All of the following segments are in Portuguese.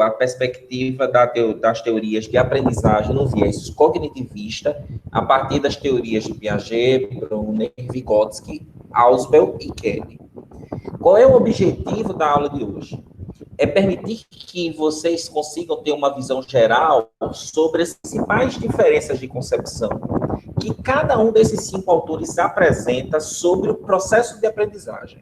a perspectiva das teorias de aprendizagem no viés cognitivista, a partir das teorias de Piaget, Brunner, Vygotsky, Ausubel e Kelly. Qual é o objetivo da aula de hoje? É permitir que vocês consigam ter uma visão geral sobre as principais diferenças de concepção que cada um desses 5 autores apresenta sobre o processo de aprendizagem.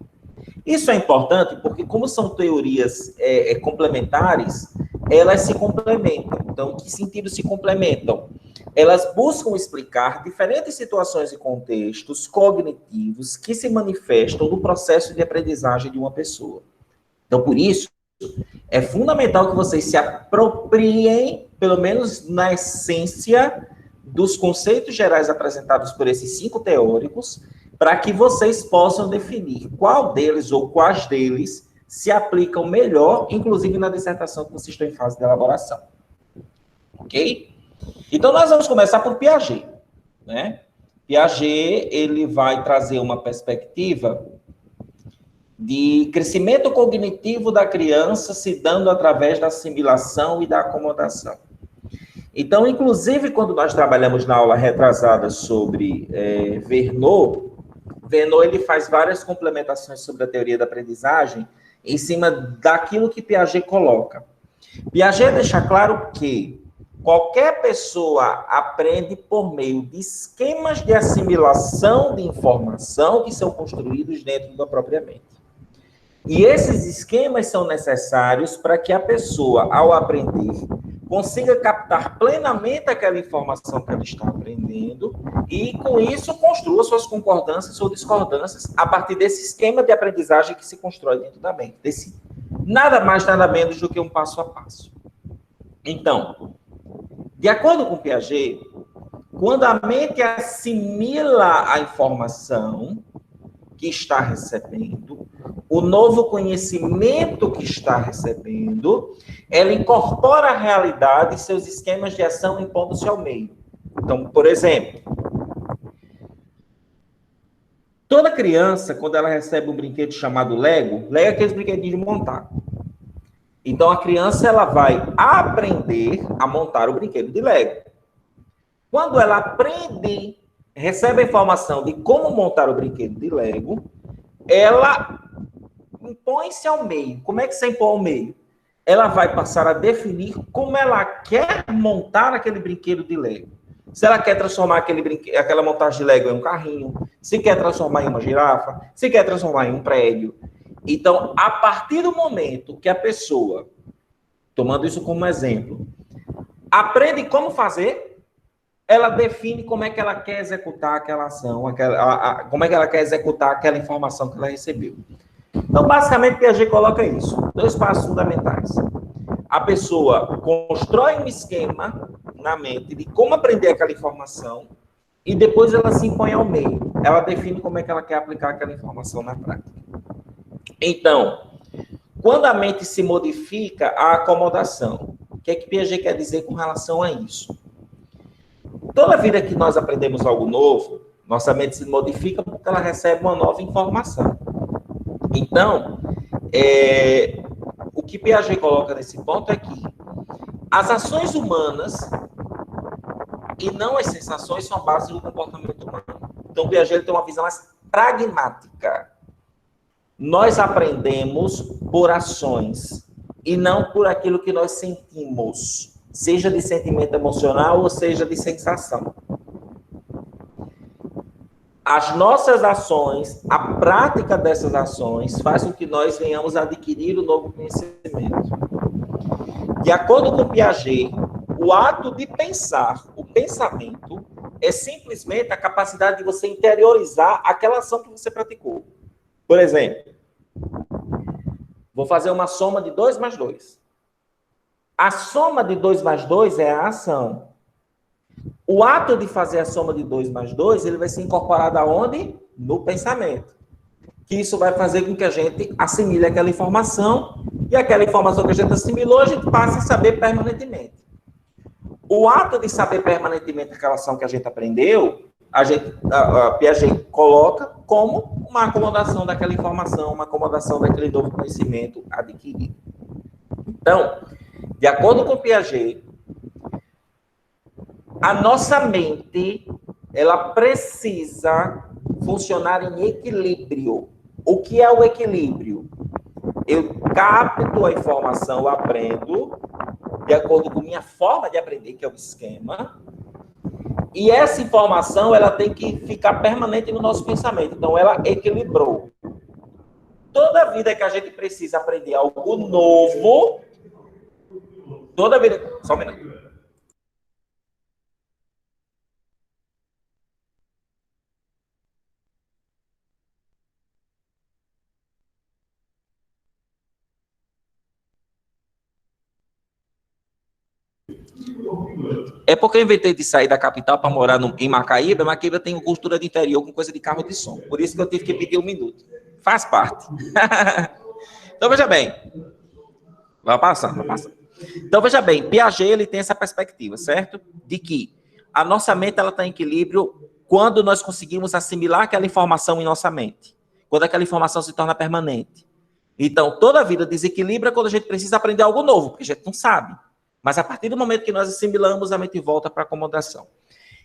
Isso é importante porque, como são teorias complementares, elas se complementam. Então, em que sentido se complementam? Elas buscam explicar diferentes situações e contextos cognitivos que se manifestam no processo de aprendizagem de uma pessoa. Então, por isso, é fundamental que vocês se apropriem, pelo menos na essência, dos conceitos gerais apresentados por esses 5 teóricos, para que vocês possam definir qual deles ou quais deles se aplicam melhor, inclusive na dissertação que vocês estão em fase de elaboração. Ok? Então, nós vamos começar por Piaget, né? Piaget, ele vai trazer uma perspectiva de crescimento cognitivo da criança se dando através da assimilação e da acomodação. Então, inclusive, quando nós trabalhamos na aula retrasada sobre Verneau, ele faz várias complementações sobre a teoria da aprendizagem em cima daquilo que Piaget coloca. Piaget deixa claro que qualquer pessoa aprende por meio de esquemas de assimilação de informação que são construídos dentro da própria mente. E esses esquemas são necessários para que a pessoa, ao aprender, consiga captar plenamente aquela informação que ela está aprendendo e, com isso, construa suas concordâncias ou discordâncias a partir desse esquema de aprendizagem que se constrói dentro da mente. Desse nada mais, nada menos do que um passo a passo. Então, de acordo com Piaget, quando a mente assimila a informação que está recebendo, o novo conhecimento que está recebendo, ela incorpora a realidade e seus esquemas de ação impondo-se ao meio. Então, por exemplo, toda criança, quando ela recebe um brinquedo chamado Lego é aqueles brinquedinhos de montar. Então, a criança ela vai aprender a montar o brinquedo de Lego. Quando ela aprende, recebe a informação de como montar o brinquedo de Lego, ela impõe-se ao meio. Como é que você impõe ao meio? Ela vai passar a definir como ela quer montar aquele brinquedo de Lego. Se ela quer transformar aquela montagem de Lego em um carrinho, se quer transformar em uma girafa, se quer transformar em um prédio. Então, a partir do momento que a pessoa, tomando isso como exemplo, aprende como fazer, ela define como é que ela quer executar aquela ação, como é que ela quer executar aquela informação que ela recebeu. Então, basicamente, Piaget coloca isso. 2 passos fundamentais. A pessoa constrói um esquema na mente de como aprender aquela informação e depois ela se impõe ao meio. Ela define como é que ela quer aplicar aquela informação na prática. Então, quando a mente se modifica, a acomodação. O que é que Piaget quer dizer com relação a isso? Toda vida que nós aprendemos algo novo, nossa mente se modifica porque ela recebe uma nova informação. Então, o que Piaget coloca nesse ponto é que as ações humanas e não as sensações são a base do comportamento humano. Então, Piaget tem uma visão mais pragmática. Nós aprendemos por ações e não por aquilo que nós sentimos, seja de sentimento emocional ou seja de sensação. As nossas ações, a prática dessas ações, faz com que nós venhamos a adquirir o novo conhecimento. De acordo com Piaget, o ato de pensar, o pensamento, é simplesmente a capacidade de você interiorizar aquela ação que você praticou. Por exemplo, vou fazer uma soma de 2 mais 2. A soma de 2 mais 2 é a ação. O ato de fazer a soma de 2 mais 2, ele vai ser incorporado aonde? No pensamento. Que isso vai fazer com que a gente assimile aquela informação, e aquela informação que a gente assimilou, a gente passe a saber permanentemente. O ato de saber permanentemente aquela ação que a gente aprendeu, a Piaget coloca como uma acomodação daquela informação, uma acomodação daquele novo conhecimento adquirido. Então, De acordo com Piaget, a nossa mente, ela precisa funcionar em equilíbrio. O que é o equilíbrio? Eu capto a informação, eu aprendo, de acordo com minha forma de aprender, que é o esquema, e essa informação, ela tem que ficar permanente no nosso pensamento. Então, ela equilibrou. Toda vida que a gente precisa aprender algo novo, toda vida... Só um minuto. É porque eu inventei de sair da capital para morar em Macaíba. Macaíba tem cultura de interior com coisa de carro de som. Por isso que eu tive que pedir 1 minuto. Faz parte. Então, veja bem. Vai passar, vai passar. Então, veja bem. Piaget, ele tem essa perspectiva, certo? De que a nossa mente, ela está em equilíbrio quando nós conseguimos assimilar aquela informação em nossa mente. Quando aquela informação se torna permanente. Então, toda a vida desequilibra quando a gente precisa aprender algo novo, porque a gente não sabe. Mas a partir do momento que nós assimilamos, a mente volta para a acomodação.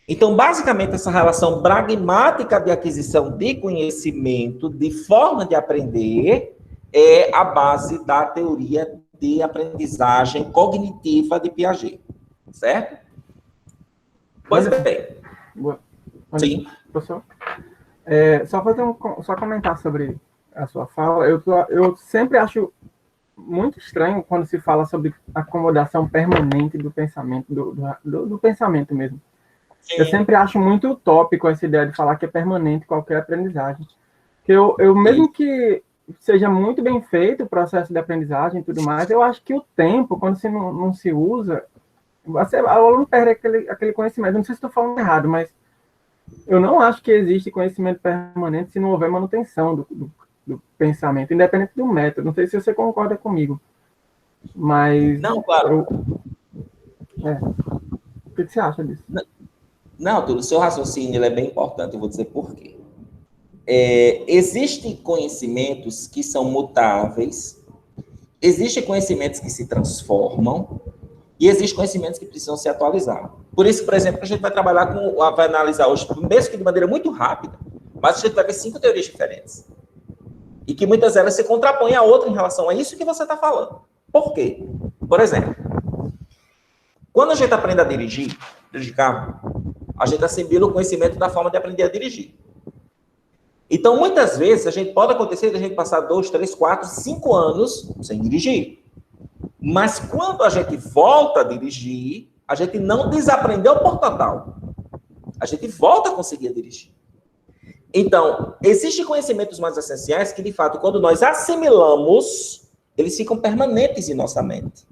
Então, basicamente, essa relação pragmática de aquisição de conhecimento, de forma de aprender, é a base da teoria de aprendizagem cognitiva de Piaget. Certo? Pois bem. Sim. Professor, só comentar sobre a sua fala. Eu sempre acho muito estranho quando se fala sobre acomodação permanente do pensamento, do pensamento mesmo. Sim. Eu sempre acho muito utópico essa ideia de falar que é permanente qualquer aprendizagem. Que eu mesmo que seja muito bem feito o processo de aprendizagem e tudo mais, eu acho que o tempo, quando você não se usa, o aluno perde aquele conhecimento. Não sei se estou falando errado, mas eu não acho que existe conhecimento permanente se não houver manutenção do pensamento, independente do método. Não sei se você concorda comigo. Mas... Não, claro. O que você acha disso? Não, Túlio, o seu raciocínio ele é bem importante. Eu vou dizer por quê. Existem conhecimentos que são mutáveis, existem conhecimentos que se transformam e existem conhecimentos que precisam se atualizar. Por isso, por exemplo, a gente vai trabalhar vai analisar hoje, mesmo que de maneira muito rápida, mas a gente vai ver 5 teorias diferentes. E que muitas delas se contrapõem a outra em relação a isso que você está falando. Por quê? Por exemplo, quando a gente aprende a dirigir carro, a gente assimila o conhecimento da forma de aprender a dirigir. Então, muitas vezes, pode acontecer de a gente passar 2, 3, 4, 5 anos sem dirigir. Mas quando a gente volta a dirigir, a gente não desaprendeu por total. A gente volta a conseguir dirigir. Então, existem conhecimentos mais essenciais que, de fato, quando nós assimilamos, eles ficam permanentes em nossa mente.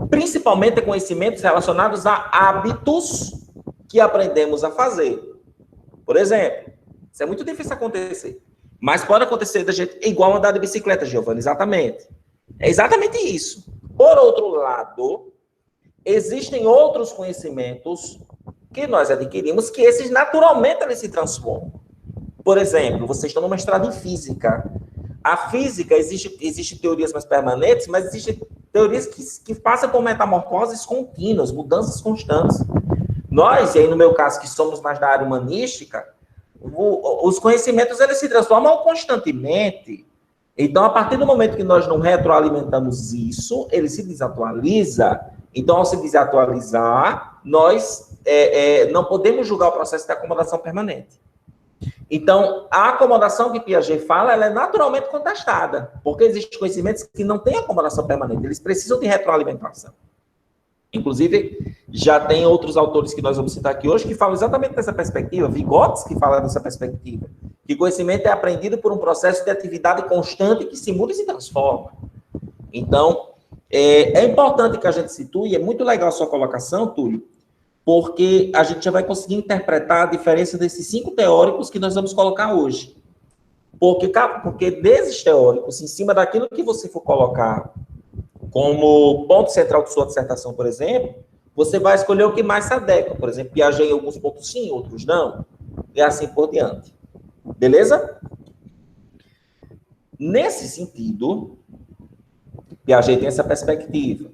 Principalmente conhecimentos relacionados a hábitos que aprendemos a fazer. Por exemplo, isso é muito difícil acontecer. Mas pode acontecer da gente igual andar de bicicleta, Giovana, exatamente. É exatamente isso. Por outro lado, existem outros conhecimentos que nós adquirimos que esses naturalmente eles se transformam. Por exemplo, vocês estão no mestrado em física. A física, existe teorias mais permanentes, mas existem teorias que passam por metamorfoses contínuas, mudanças constantes. Nós, e aí no meu caso, que somos mais da área humanística, os conhecimentos eles se transformam constantemente. Então, a partir do momento que nós não retroalimentamos isso, ele se desatualiza. Então, ao se desatualizar, nós não podemos julgar o processo de acomodação permanente. Então, a acomodação que Piaget fala, ela é naturalmente contestada, porque existem conhecimentos que não têm acomodação permanente, eles precisam de retroalimentação. Inclusive, já tem outros autores que nós vamos citar aqui hoje que falam exatamente dessa perspectiva, Vygotsky fala dessa perspectiva, que conhecimento é aprendido por um processo de atividade constante que se muda e se transforma. Então, é importante que a gente situe, é muito legal a sua colocação, Túlio, porque a gente já vai conseguir interpretar a diferença desses 5 teóricos que nós vamos colocar hoje. Porque desses teóricos, em cima daquilo que você for colocar como ponto central de sua dissertação, por exemplo, você vai escolher o que mais se adequa. Por exemplo, Piaget em alguns pontos sim, outros não, e assim por diante. Beleza? Nesse sentido, Piaget tem essa perspectiva.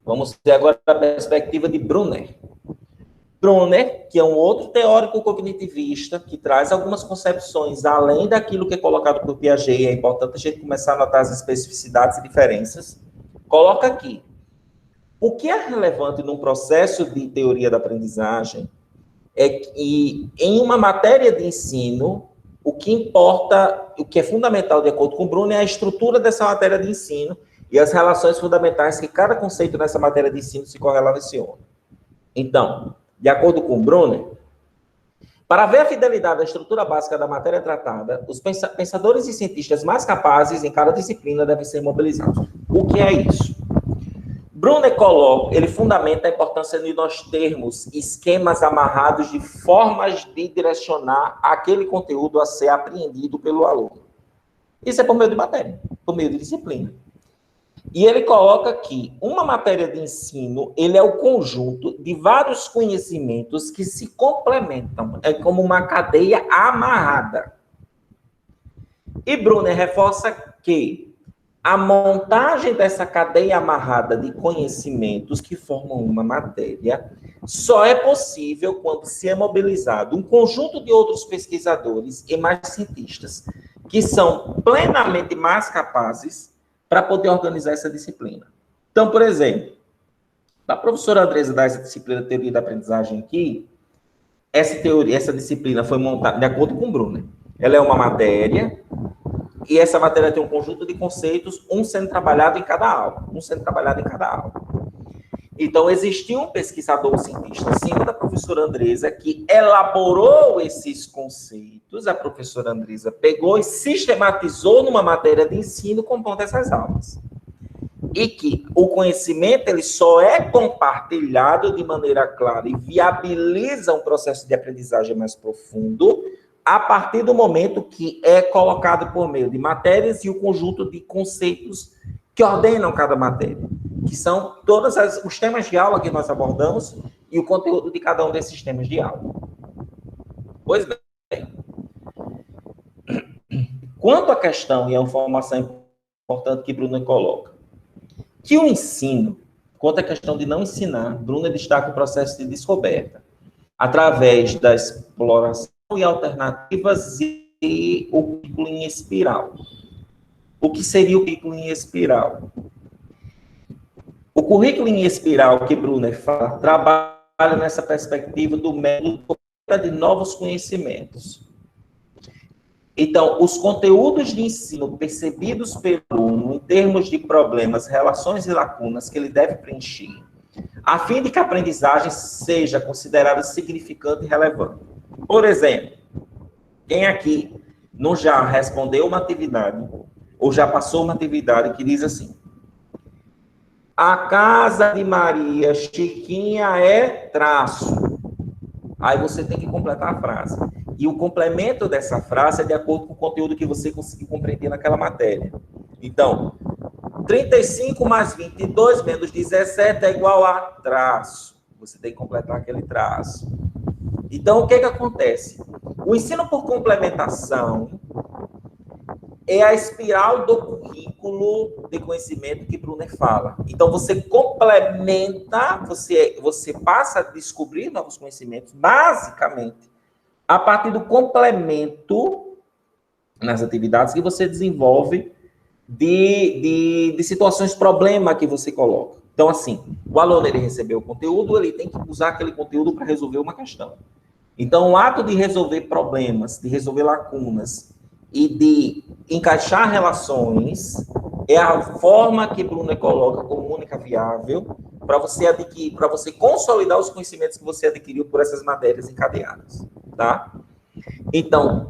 Vamos ter agora a perspectiva de Brunner. Brunner, que é um outro teórico cognitivista, que traz algumas concepções além daquilo que é colocado por Piaget, é importante a gente começar a notar as especificidades e diferenças, coloca aqui. O que é relevante num processo de teoria da aprendizagem é que, em uma matéria de ensino, o que importa, o que é fundamental, de acordo com Brunner, é a estrutura dessa matéria de ensino e as relações fundamentais que cada conceito nessa matéria de ensino se correlaciona. Então, de acordo com Brunner, para ver a fidelidade da estrutura básica da matéria tratada, os pensadores e cientistas mais capazes em cada disciplina devem ser mobilizados. O que é isso? Brunner ele fundamenta a importância de nós termos esquemas amarrados de formas de direcionar aquele conteúdo a ser apreendido pelo aluno. Isso é por meio de matéria, por meio de disciplina. E ele coloca que uma matéria de ensino, ele é o conjunto de vários conhecimentos que se complementam. É como uma cadeia amarrada. E Brunner reforça que a montagem dessa cadeia amarrada de conhecimentos que formam uma matéria só é possível quando se é mobilizado um conjunto de outros pesquisadores e mais cientistas que são plenamente mais capazes para poder organizar essa disciplina. Então, por exemplo, a professora Andresa dá essa disciplina de teoria da aprendizagem aqui, essa disciplina foi montada de acordo com Brunner. Ela é uma matéria, e essa matéria tem um conjunto de conceitos, um sendo trabalhado em cada aula. Então, existiu um pesquisador, um cientista, acima da professora Andresa, que elaborou esses conceitos. A professora Andresa pegou e sistematizou numa matéria de ensino compondo essas aulas. E que o conhecimento ele só é compartilhado de maneira clara e viabiliza um processo de aprendizagem mais profundo a partir do momento que é colocado por meio de matérias e o conjunto de conceitos que ordenam cada matéria, que são todos os temas de aula que nós abordamos e o conteúdo de cada um desses temas de aula. Pois bem, quanto à questão, e a informação importante que Brunner coloca, que o ensino, quanto à questão de não ensinar, Brunner destaca o processo de descoberta, através da exploração e alternativas e o currículo em espiral. O que seria o currículo em espiral? O currículo em espiral que Brunner fala, trabalha nessa perspectiva do método de novos conhecimentos. Então, os conteúdos de ensino percebidos pelo aluno em termos de problemas, relações e lacunas que ele deve preencher, a fim de que a aprendizagem seja considerada significante e relevante. Por exemplo, quem aqui não já respondeu uma atividade ou já passou uma atividade que diz assim: a casa de Maria Chiquinha é traço. Aí você tem que completar a frase. E o complemento dessa frase é de acordo com o conteúdo que você conseguiu compreender naquela matéria. Então, 35 mais 22 menos 17 é igual a traço. Você tem que completar aquele traço. Então, o que acontece? O ensino por complementação é a espiral do currículo de conhecimento que Brunner fala. Então, você complementa, você passa a descobrir novos conhecimentos, basicamente, a partir do complemento nas atividades que você desenvolve de situações problema que você coloca. Então, assim, o aluno ele recebeu o conteúdo, ele tem que usar aquele conteúdo para resolver uma questão. Então, o ato de resolver problemas, de resolver lacunas e de encaixar relações é a forma que Brunner coloca como única viável para você adquirir, para você consolidar os conhecimentos que você adquiriu por essas matérias encadeadas, tá? Então,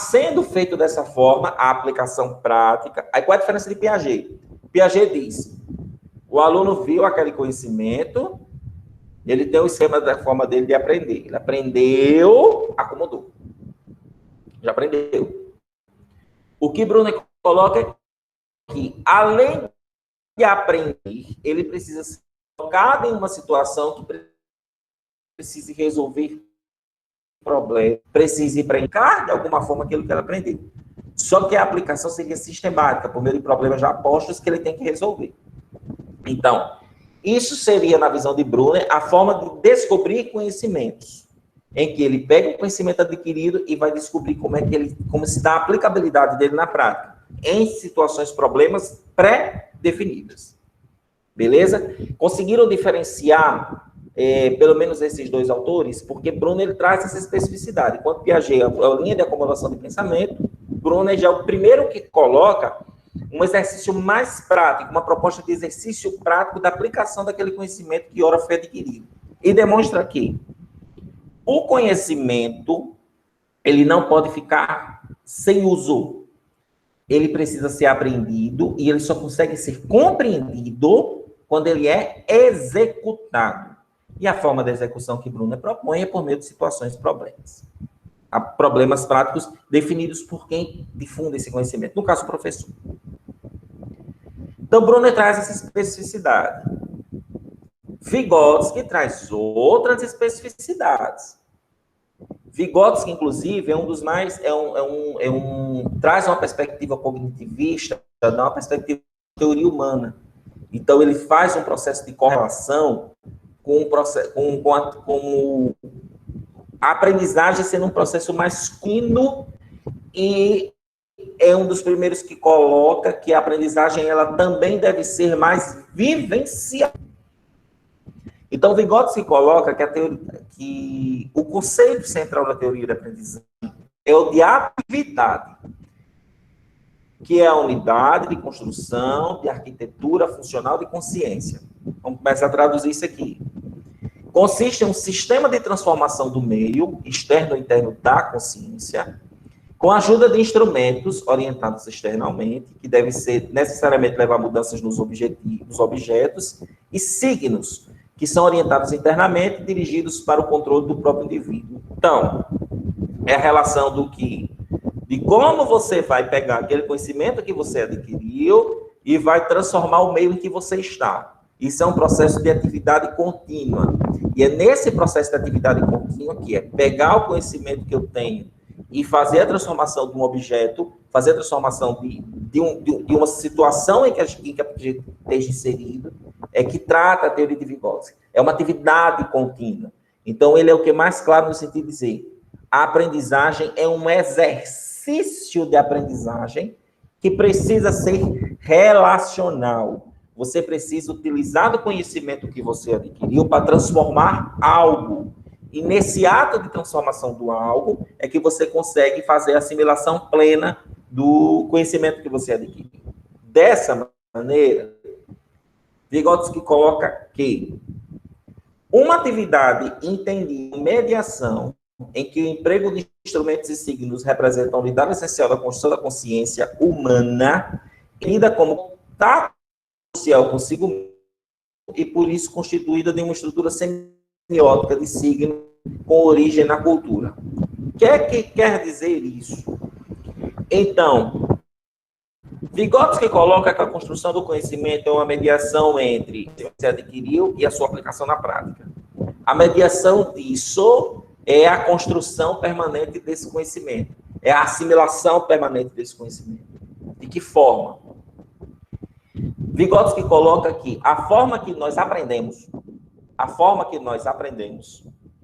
sendo feito dessa forma, a aplicação prática. Aí qual é a diferença de Piaget? Piaget diz: o aluno viu aquele conhecimento, ele tem o esquema da forma dele de aprender. Ele aprendeu, acomodou. Já aprendeu. O que Brunner coloca é que, além de aprender, ele precisa ser colocado em uma situação que precise resolver problema, precise brincar de alguma forma aquilo que ele aprendeu. Só que a aplicação seria sistemática, por meio de problemas já postos que ele tem que resolver. Então, isso seria, na visão de Brunner, a forma de descobrir conhecimentos, em que ele pega o conhecimento adquirido e vai descobrir como se dá a aplicabilidade dele na prática, em situações, problemas pré-definidas. Beleza? Conseguiram diferenciar, pelo menos esses dois autores, porque Brunner ele traz essa especificidade. Enquanto Piaget é a linha de acomodação de pensamento, Brunner já é o primeiro que coloca um exercício mais prático, uma proposta de exercício prático da aplicação daquele conhecimento que ora foi adquirido. E demonstra que o conhecimento, ele não pode ficar sem uso. Ele precisa ser aprendido e ele só consegue ser compreendido quando ele é executado. E a forma de execução que Brunner propõe é por meio de situações problemas. Há problemas práticos definidos por quem difunde esse conhecimento, no caso, o professor. Então, Brunner traz essa especificidade. Vygotsky traz outras especificidades. Vygotsky, inclusive, é um dos mais... traz uma perspectiva cognitivista, dá uma perspectiva de teoria humana. Então, ele faz um processo de correlação com a aprendizagem sendo um processo mais contínuo, e é um dos primeiros que coloca que a aprendizagem ela também deve ser mais vivencial. Então, Vygotsky coloca que o conceito central da teoria da aprendizagem é o de atividade, que é a unidade de construção, de arquitetura funcional de consciência. Vamos começar a traduzir isso aqui. Consiste em um sistema de transformação do meio, externo e interno da consciência, com a ajuda de instrumentos orientados externamente, que devem ser necessariamente levar mudanças nos objetos, e signos, que são orientados internamente, dirigidos para o controle do próprio indivíduo. Então, é a relação de como você vai pegar aquele conhecimento que você adquiriu e vai transformar o meio em que você está. Isso é um processo de atividade contínua. E é nesse processo de atividade contínua que é pegar o conhecimento que eu tenho e fazer a transformação de um objeto, fazer a transformação de uma situação em que a gente esteja inserido, é que trata a teoria de Vygotsky. É uma atividade contínua. Então, ele é o que é mais claro no sentido de dizer, a aprendizagem é um exercício de aprendizagem que precisa ser relacional. Você precisa utilizar o conhecimento que você adquiriu para transformar algo. E nesse ato de transformação do algo é que você consegue fazer a assimilação plena do conhecimento que você adquiriu. Dessa maneira, Vygotsky coloca que uma atividade entendida em mediação, em que o emprego de instrumentos e signos representa a unidade essencial da construção da consciência humana, lida como tato social consigo mesmo, e por isso constituída de uma estrutura semiótica de signo com origem na cultura. O que é que quer dizer isso? Então, Vygotsky coloca que a construção do conhecimento é uma mediação entre o que você adquiriu e a sua aplicação na prática. A mediação disso é a construção permanente desse conhecimento, é a assimilação permanente desse conhecimento. De que forma? Vygotsky coloca que a forma que nós aprendemos,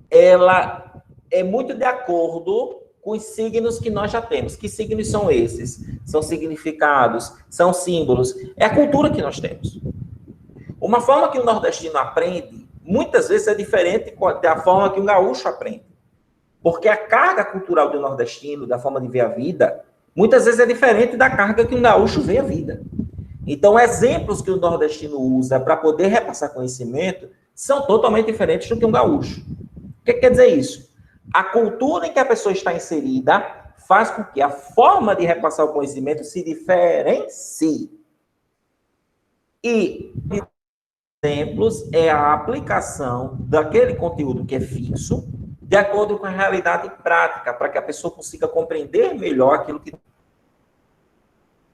ela é muito de acordo com os signos que nós já temos. Que signos são esses? São significados, são símbolos, é a cultura que nós temos. Uma forma que o nordestino aprende, muitas vezes é diferente da forma que o gaúcho aprende. Porque a carga cultural do nordestino, da forma de ver a vida, muitas vezes é diferente da carga que um gaúcho vê a vida. Então, exemplos que o nordestino usa para poder repassar conhecimento são totalmente diferentes do que um gaúcho. O que quer dizer isso? A cultura em que a pessoa está inserida faz com que a forma de repassar o conhecimento se diferencie. E exemplos é a aplicação daquele conteúdo que é fixo de acordo com a realidade prática, para que a pessoa consiga compreender melhor aquilo que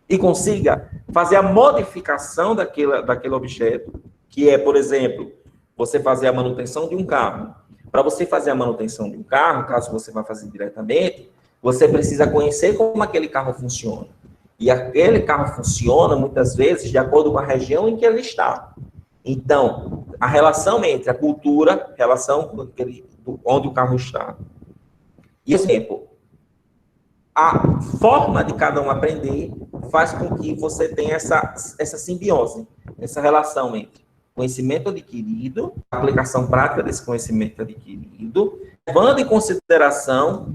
e consiga fazer a modificação daquele objeto, que é, por exemplo, você fazer a manutenção de um carro. Para você fazer a manutenção de um carro, caso você vá fazer diretamente, Você precisa conhecer como aquele carro funciona. E aquele carro funciona, muitas vezes, de acordo com a região em que ele está. Então, a relação entre a cultura, relação com onde o carro está, e, por exemplo, a forma de cada um aprender faz com que você tenha essa simbiose, essa relação entre conhecimento adquirido, a aplicação prática desse conhecimento adquirido, levando em consideração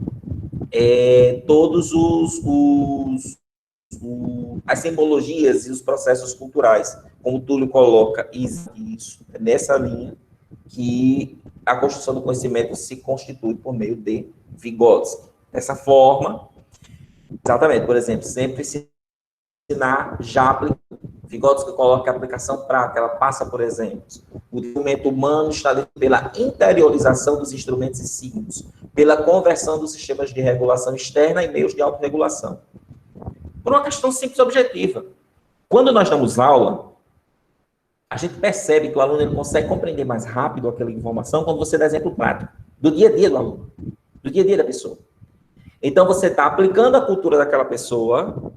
todos as simbologias e os processos culturais, como o Túlio coloca, isso é nessa linha que a construção do conhecimento se constitui por meio de Vygotsky. Dessa forma, exatamente, por exemplo, sempre ensinar já aplicando. Vygotsky coloca que a aplicação prática, ela passa, por exemplo, o desenvolvimento humano está pela interiorização dos instrumentos e signos, pela conversão dos sistemas de regulação externa em meios de autorregulação. Por uma questão simples e objetiva. Quando nós damos aula, a gente percebe que o aluno ele consegue compreender mais rápido aquela informação quando você dá exemplo prático, do dia a dia do aluno, do dia a dia da pessoa. Então, você está aplicando a cultura daquela pessoa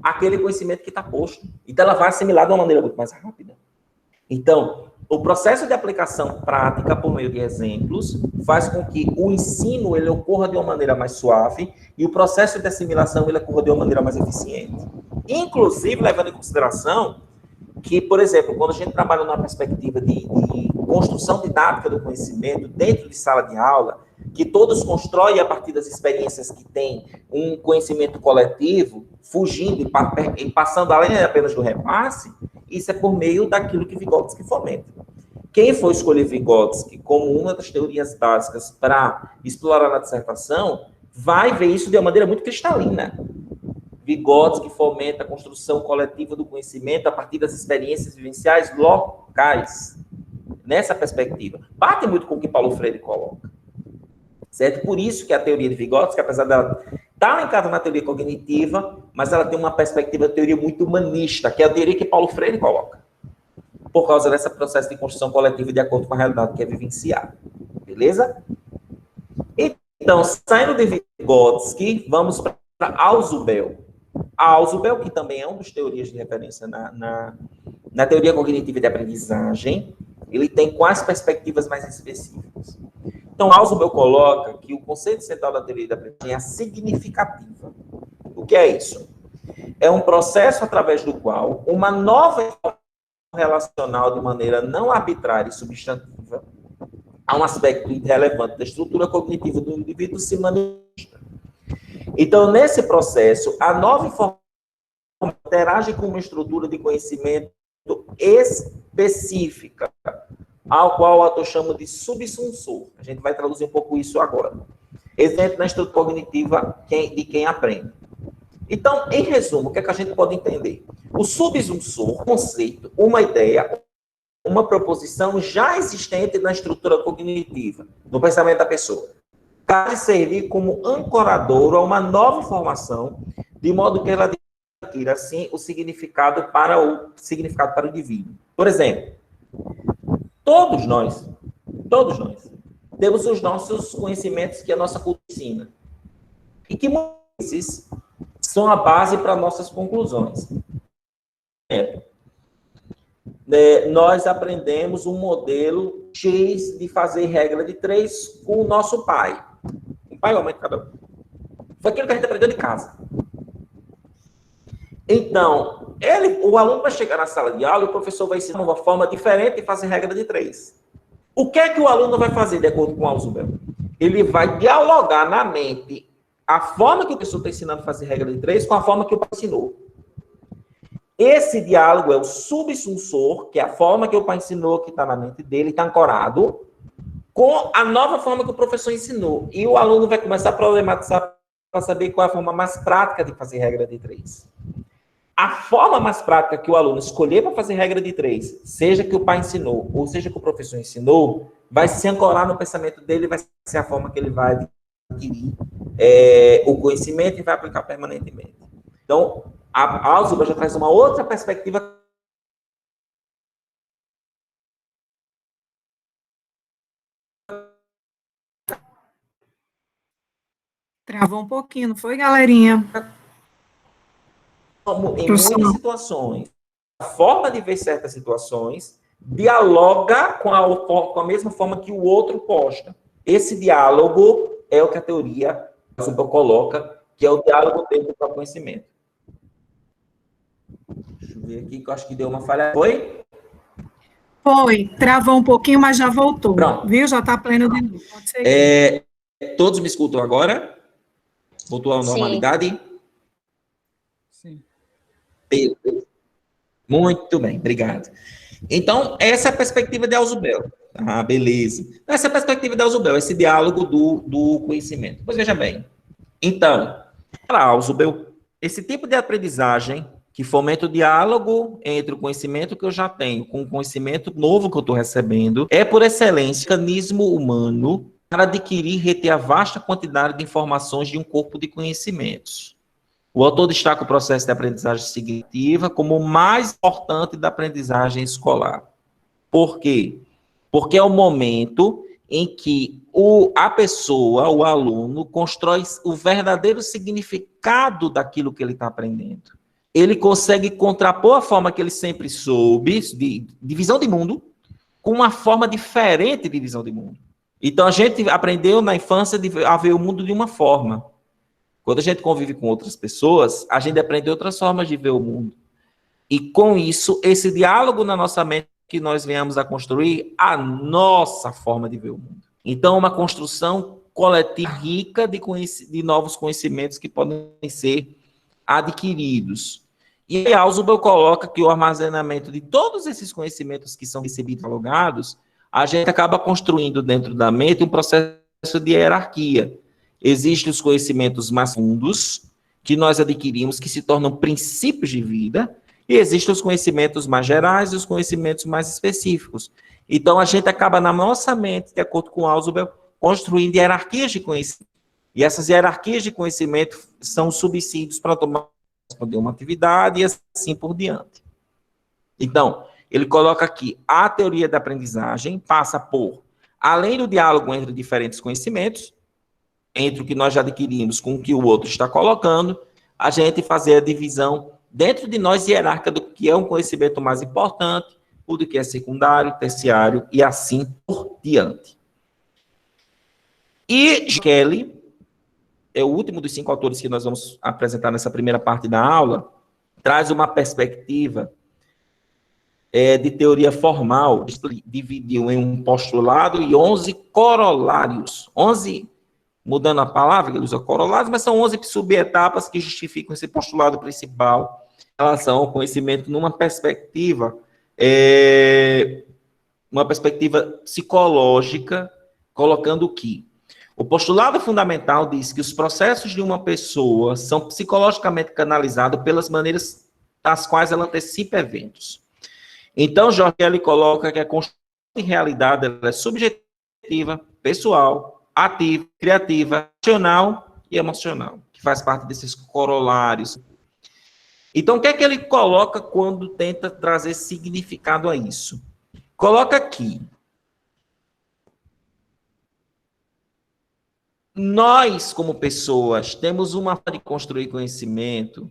aquele conhecimento que está posto. Então, ela vai assimilar de uma maneira muito mais rápida. Então, o processo de aplicação prática por meio de exemplos faz com que o ensino ele ocorra de uma maneira mais suave e o processo de assimilação ele ocorra de uma maneira mais eficiente. Inclusive, levando em consideração que, por exemplo, quando a gente trabalha numa perspectiva de construção didática do conhecimento dentro de sala de aula, que todos constroem a partir das experiências que têm um conhecimento coletivo, fugindo e passando além apenas do repasse, isso é por meio daquilo que Vygotsky fomenta. Quem for escolher Vygotsky como uma das teorias básicas para explorar na dissertação, vai ver isso de uma maneira muito cristalina. Vygotsky fomenta a construção coletiva do conhecimento a partir das experiências vivenciais locais. Nessa perspectiva. Bate muito com o que Paulo Freire coloca. Certo? Por isso que a teoria de Vygotsky, apesar dela estar linkada na teoria cognitiva, mas ela tem uma perspectiva de teoria muito humanista, que é a teoria que Paulo Freire coloca. Por causa desse processo de construção coletiva de acordo com a realidade que é vivenciada. Beleza? Então, saindo de Vygotsky, vamos para Ausubel. A Ausubel, que também é uma das teorias de referência na teoria cognitiva de aprendizagem, ele tem quais perspectivas mais específicas. Então, Ausubel coloca que o conceito central da teoria da aprendizagem é a significativa. O que é isso? É um processo através do qual uma nova informação relacional de maneira não arbitrária e substantiva a um aspecto relevante da estrutura cognitiva do indivíduo se manifesta. Então, nesse processo, a nova informação interage com uma estrutura de conhecimento específica, ao qual o autor chama de subsunsor. A gente vai traduzir um pouco isso agora. Exemplo na estrutura cognitiva de quem aprende. Então, em resumo, o que é que a gente pode entender? O subsunsor, conceito, uma ideia, uma proposição já existente na estrutura cognitiva, no pensamento da pessoa. Pode servir como ancorador a uma nova informação, de modo que ela adquira, assim, o significado para o indivíduo. Por exemplo, todos nós, temos os nossos conhecimentos que a nossa cultura ensina. E que muitas vezes são a base para nossas conclusões. Nós aprendemos um modelo X de fazer regra de 3 com o nosso pai. O pai ou a mãe de cada um. Foi aquilo que a gente aprendeu de casa. Então, o aluno vai chegar na sala de aula e o professor vai ensinar uma forma diferente de fazer regra de 3. O que é que o aluno vai fazer de acordo com o Ausubel? Ele vai dialogar na mente a forma que o professor está ensinando a fazer regra de 3 com a forma que o pai ensinou. Esse diálogo é o subsunsor, que é a forma que o pai ensinou, que está na mente dele, está ancorado, com a nova forma que o professor ensinou. E o aluno vai começar a problematizar para saber qual é a forma mais prática de fazer regra de 3. A forma mais prática que o aluno escolher para fazer regra de 3, seja que o pai ensinou, ou seja que o professor ensinou, vai se ancorar no pensamento dele, vai ser a forma que ele vai adquirir o conhecimento e vai aplicar permanentemente. Então, a Ausubel já traz uma outra perspectiva. Travou um pouquinho, não foi, galerinha? Como em muitas situações, a forma de ver certas situações dialoga com a mesma forma que o outro posta. Esse diálogo é o que a teoria coloca, que é o diálogo dentro do próprio conhecimento. Deixa eu ver aqui, que eu acho que deu uma falha. Foi? Foi, travou um pouquinho, mas já voltou. Pronto. Viu? Já está pleno de novo. Pode seguir. Todos me escutam agora? Voltou à normalidade? Sim. Muito bem, obrigado. Então, essa é a perspectiva de Ausubel. Ah, beleza. Essa é a perspectiva de Ausubel, esse diálogo do conhecimento. Pois veja bem. Então, para Ausubel, esse tipo de aprendizagem que fomenta o diálogo entre o conhecimento que eu já tenho com o conhecimento novo que eu estou recebendo, é, por excelência, um mecanismo humano para adquirir e reter a vasta quantidade de informações de um corpo de conhecimentos. O autor destaca o processo de aprendizagem significativa como o mais importante da aprendizagem escolar. Por quê? Porque é o momento em que a pessoa, o aluno, constrói o verdadeiro significado daquilo que ele está aprendendo. Ele consegue contrapor a forma que ele sempre soube, de visão de mundo, com uma forma diferente de visão de mundo. Então, a gente aprendeu na infância a ver o mundo de uma forma. Quando a gente convive com outras pessoas, a gente aprende outras formas de ver o mundo. E, com isso, esse diálogo na nossa mente que nós venhamos a construir a nossa forma de ver o mundo. Então, uma construção coletiva rica de novos conhecimentos que podem ser adquiridos. E aí, Ausubel coloca que o armazenamento de todos esses conhecimentos que são recebidos e catalogados, a gente acaba construindo dentro da mente um processo de hierarquia. Existem os conhecimentos mais fundos, que nós adquirimos, que se tornam princípios de vida, e existem os conhecimentos mais gerais e os conhecimentos mais específicos. Então, a gente acaba, na nossa mente, de acordo com Ausubel, construindo hierarquias de conhecimento. E essas hierarquias de conhecimento são subsídios para tomar uma atividade e assim por diante. Então, ele coloca aqui, a teoria da aprendizagem passa por, além do diálogo entre diferentes conhecimentos, entre o que nós já adquirimos com o que o outro está colocando, a gente fazer a divisão dentro de nós hierárquica do que é um conhecimento mais importante, o do que é secundário, terciário e assim por diante. E Kelly é o último dos 5 autores que nós vamos apresentar nessa primeira parte da aula, traz uma perspectiva de teoria formal, dividiu em um postulado e 11 corolários. 11, mudando a palavra, ele usa corolários, mas são 11 subetapas que justificam esse postulado principal em relação ao conhecimento numa perspectiva, psicológica, colocando que o postulado fundamental diz que os processos de uma pessoa são psicologicamente canalizados pelas maneiras das quais ela antecipa eventos. Então, Jorge Kelly coloca que a construção de realidade ela é subjetiva, pessoal, ativa, criativa, racional e emocional, que faz parte desses corolários. Então, o que é que ele coloca quando tenta trazer significado a isso? Coloca aqui. Nós, como pessoas, temos uma forma de construir conhecimento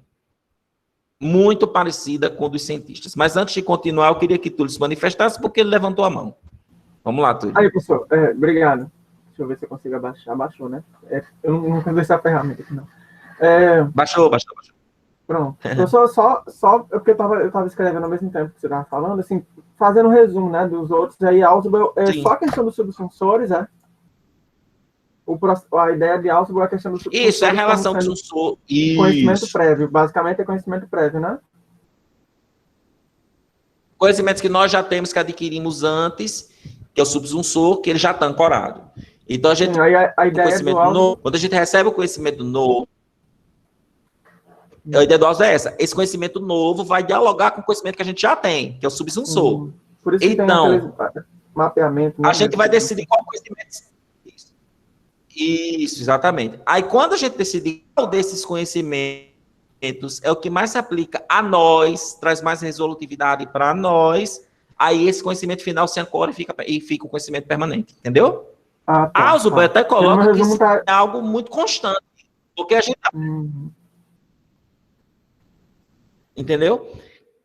muito parecida com a dos cientistas. Mas antes de continuar, eu queria que Túlio se manifestasse, porque ele levantou a mão. Vamos lá, Túlio. Aí, professor, obrigado. Deixa eu ver se eu consigo abaixar. Abaixou, né? Eu não conheço essa ferramenta aqui, não. Baixou. Pronto. Professor, só porque eu estava escrevendo ao mesmo tempo que você estava falando, assim, fazendo um resumo, né, dos outros, aí Ausubel, só a questão dos subsunsores, a ideia de Ausubel é a questão dos subsunsores. Isso, é a relação do sunsor. Conhecimento prévio, basicamente é conhecimento prévio, né? Conhecimentos que nós já temos, que adquirimos antes, que é o subsunsor, que ele já está ancorado. Então, a gente a ideia conhecimento do novo, quando a gente recebe o conhecimento novo, a ideia do Ausubel é essa. Esse conhecimento novo vai dialogar com o conhecimento que a gente já tem, que é o subsunsor. Por isso então, que tem mapeamento. Né? A gente vai decidir qual conhecimento. Isso, exatamente. Aí, quando a gente decidir qual desses conhecimentos é o que mais se aplica a nós, traz mais resolutividade para nós, aí esse conhecimento final se ancora e fica o conhecimento permanente. Entendeu? Ausubel até coloca que isso é algo muito constante. Porque a gente, entendeu?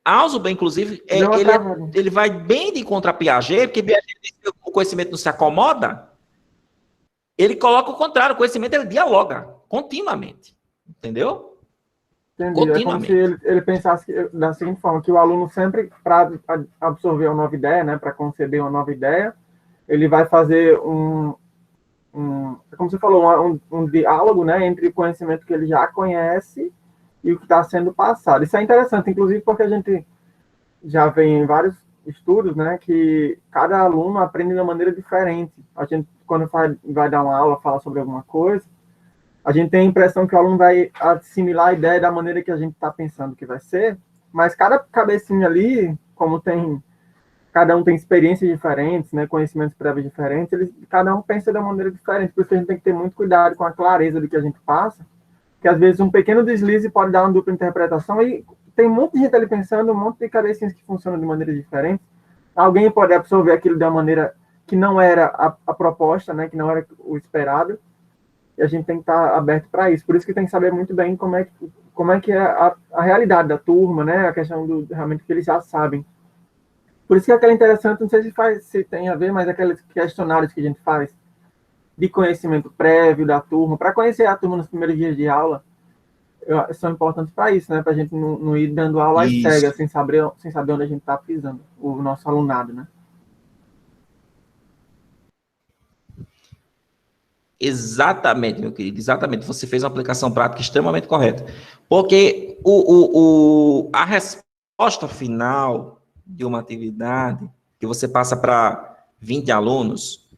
Ausubel, inclusive, Deu uma travada. ele vai bem de contra Piaget, porque Piaget diz que o conhecimento não se acomoda, ele coloca o contrário, o conhecimento ele dialoga continuamente, entendeu? Entendi. É como se Continuamente. ele pensasse da seguinte forma, que o aluno sempre, para absorver uma nova ideia, né, para conceber uma nova ideia, ele vai fazer como você falou, um diálogo, né, entre o conhecimento que ele já conhece e o que está sendo passado. Isso é interessante, inclusive porque a gente já vê em vários estudos, né, que cada aluno aprende de uma maneira diferente. A gente, quando vai dar uma aula, fala sobre alguma coisa, a gente tem a impressão que o aluno vai assimilar a ideia da maneira que a gente está pensando que vai ser, mas cada cabecinha ali, como tem, cada um tem experiências diferentes, né, conhecimentos prévios diferentes, cada um pensa de uma maneira diferente, por isso a gente tem que ter muito cuidado com a clareza do que a gente passa, que às vezes um pequeno deslize pode dar uma dupla interpretação e tem um monte de gente ali pensando, um monte de cabecinhas que funcionam de maneiras diferentes. Alguém pode absorver aquilo de uma maneira que não era a proposta, né, que não era o esperado, e a gente tem que estar aberto para isso. Por isso que tem que saber muito bem como é que é a realidade da turma, né, a questão do realmente que eles já sabem. Por isso que é aquela interessante, não sei se tem a ver, mas aqueles questionários que a gente faz de conhecimento prévio da turma, para conhecer a turma nos primeiros dias de aula, são importantes para isso, né? Para a gente não ir dando aula às cegas, Isso. sem saber onde a gente está pisando, o nosso alunado, né? Exatamente, meu querido, exatamente. Você fez uma aplicação prática extremamente correta. Porque a resposta final de uma atividade que você passa para 20 alunos,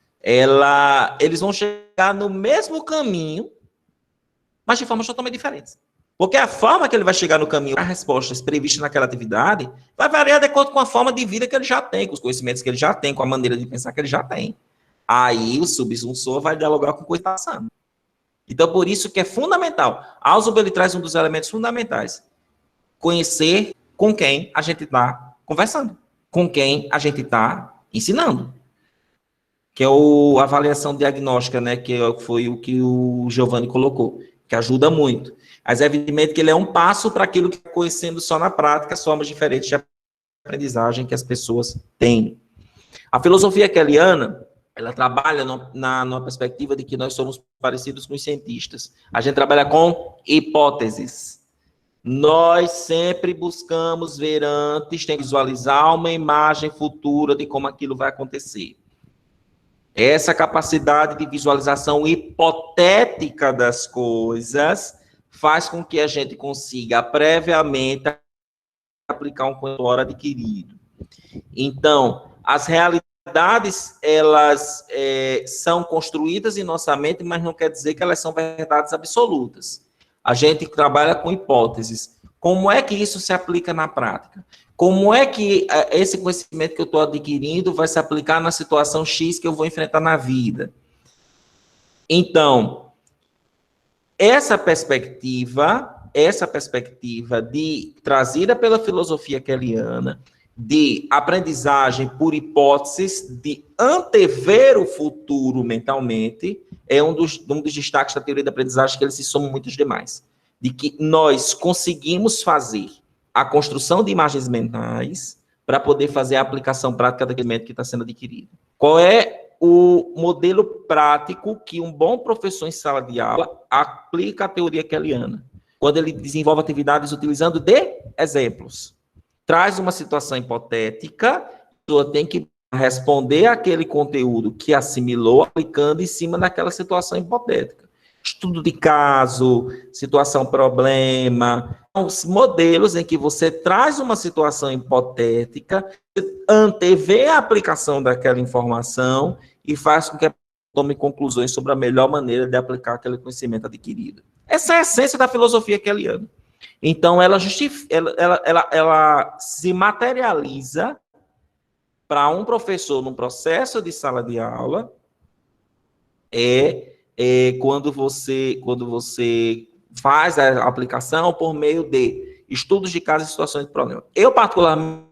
eles vão chegar no mesmo caminho, mas de formas totalmente diferentes. Porque a forma que ele vai chegar no caminho, as respostas previstas naquela atividade, vai variar de acordo com a forma de vida que ele já tem, com os conhecimentos que ele já tem, com a maneira de pensar que ele já tem. Aí o subsunsor vai dialogar com o que está passando. Então, por isso que é fundamental. Ausubel ele traz um dos elementos fundamentais. Conhecer com quem a gente está conversando. Com quem a gente está ensinando. Que é a avaliação diagnóstica, né? Que foi o que o Giovanni colocou. Que ajuda muito. Mas é evidente que ele é um passo para aquilo que é conhecendo só na prática, as formas diferentes de aprendizagem que as pessoas têm. A filosofia keliana, ela trabalha numa perspectiva de que nós somos parecidos com os cientistas. A gente trabalha com hipóteses. Nós sempre buscamos ver antes, tem que visualizar uma imagem futura de como aquilo vai acontecer. Essa capacidade de visualização hipotética das coisas faz com que a gente consiga previamente aplicar um conhecimento adquirido. Então, as realidades, elas são construídas em nossa mente, mas não quer dizer que elas são verdades absolutas. A gente trabalha com hipóteses. Como é que isso se aplica na prática? Como é que esse conhecimento que eu estou adquirindo vai se aplicar na situação X que eu vou enfrentar na vida? Então, essa perspectiva trazida pela filosofia keliana, de aprendizagem por hipóteses, de antever o futuro mentalmente, é um dos destaques da teoria da aprendizagem que eles se somam muitos demais. De que nós conseguimos fazer a construção de imagens mentais para poder fazer a aplicação prática daquele conhecimento que está sendo adquirido. Qual é o modelo prático que um bom professor em sala de aula aplica a teoria keliana? Quando ele desenvolve atividades utilizando de exemplos. Traz uma situação hipotética, a pessoa tem que responder aquele conteúdo que assimilou, aplicando em cima daquela situação hipotética. Estudo de caso, situação problema, os modelos em que você traz uma situação hipotética, antevê a aplicação daquela informação e faz com que a pessoa tome conclusões sobre a melhor maneira de aplicar aquele conhecimento adquirido. Essa é a essência da filosofia keliana. Então, ela se materializa para um professor num processo de sala de aula quando você faz a aplicação por meio de estudos de casos e situações de problema. Eu, particularmente,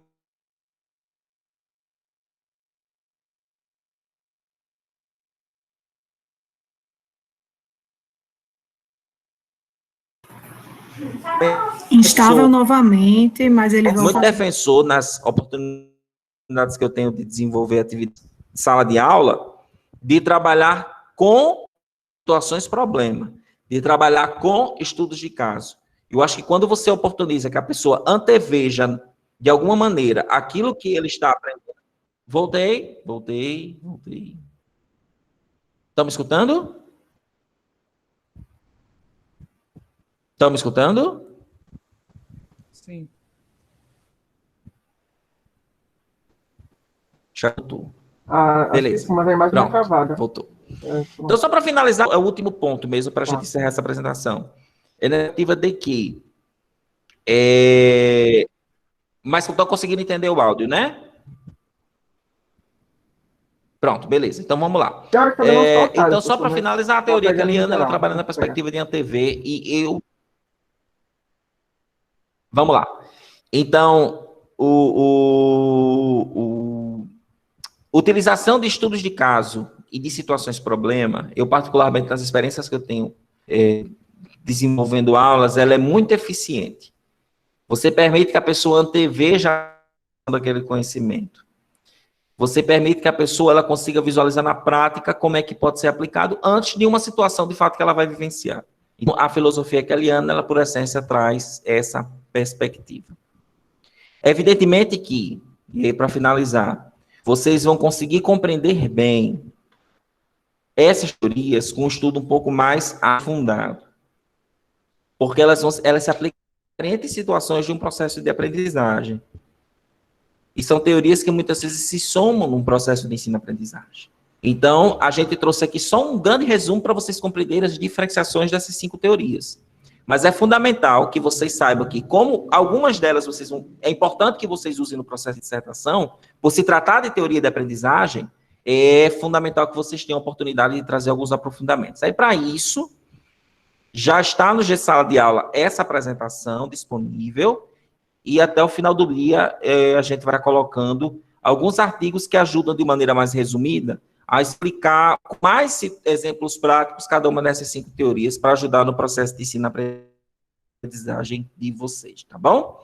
Instável novamente, mas ele volta. Muito defensor nas oportunidades que eu tenho de desenvolver atividade de sala de aula, de trabalhar com situações problema, de trabalhar com estudos de caso. Eu acho que quando você oportuniza que a pessoa anteveja, de alguma maneira, aquilo que ele está aprendendo. Voltei. Estão me escutando? Estão me escutando? Sim. Já voltou. Beleza. Mas a imagem Pronto, travada. voltou. Então, só para finalizar, é o último ponto mesmo, para a gente encerrar essa apresentação. É negativa de que... Mas estou conseguindo entender o áudio, né? Pronto, beleza. Então, vamos lá. Então, só para finalizar, a teoria kaliana, ela trabalha na perspectiva de antever, e eu... Vamos lá. Então, utilização de estudos de caso e de situações problema, eu particularmente nas experiências que eu tenho desenvolvendo aulas, ela é muito eficiente. Você permite que a pessoa anteveja aquele conhecimento. Você permite que a pessoa ela consiga visualizar na prática como é que pode ser aplicado antes de uma situação de fato que ela vai vivenciar. Então, a filosofia kaliana, ela por essência traz essa perspectiva. Evidentemente que, e aí para finalizar, vocês vão conseguir compreender bem essas teorias com um estudo um pouco mais aprofundado. Porque elas se aplicam em diferentes situações de um processo de aprendizagem. E são teorias que muitas vezes se somam num processo de ensino-aprendizagem. Então, a gente trouxe aqui só um grande resumo para vocês compreenderem as diferenciações dessas 5 teorias. Mas é fundamental que vocês saibam que, como algumas delas é importante que vocês usem no processo de dissertação, por se tratar de teoria de aprendizagem, é fundamental que vocês tenham a oportunidade de trazer alguns aprofundamentos. Aí, para isso, já está no G-Sala de Aula essa apresentação disponível, e até o final do dia a gente vai colocando alguns artigos que ajudam de maneira mais resumida a explicar com mais exemplos práticos cada uma dessas 5 teorias para ajudar no processo de ensino-aprendizagem de vocês, tá bom?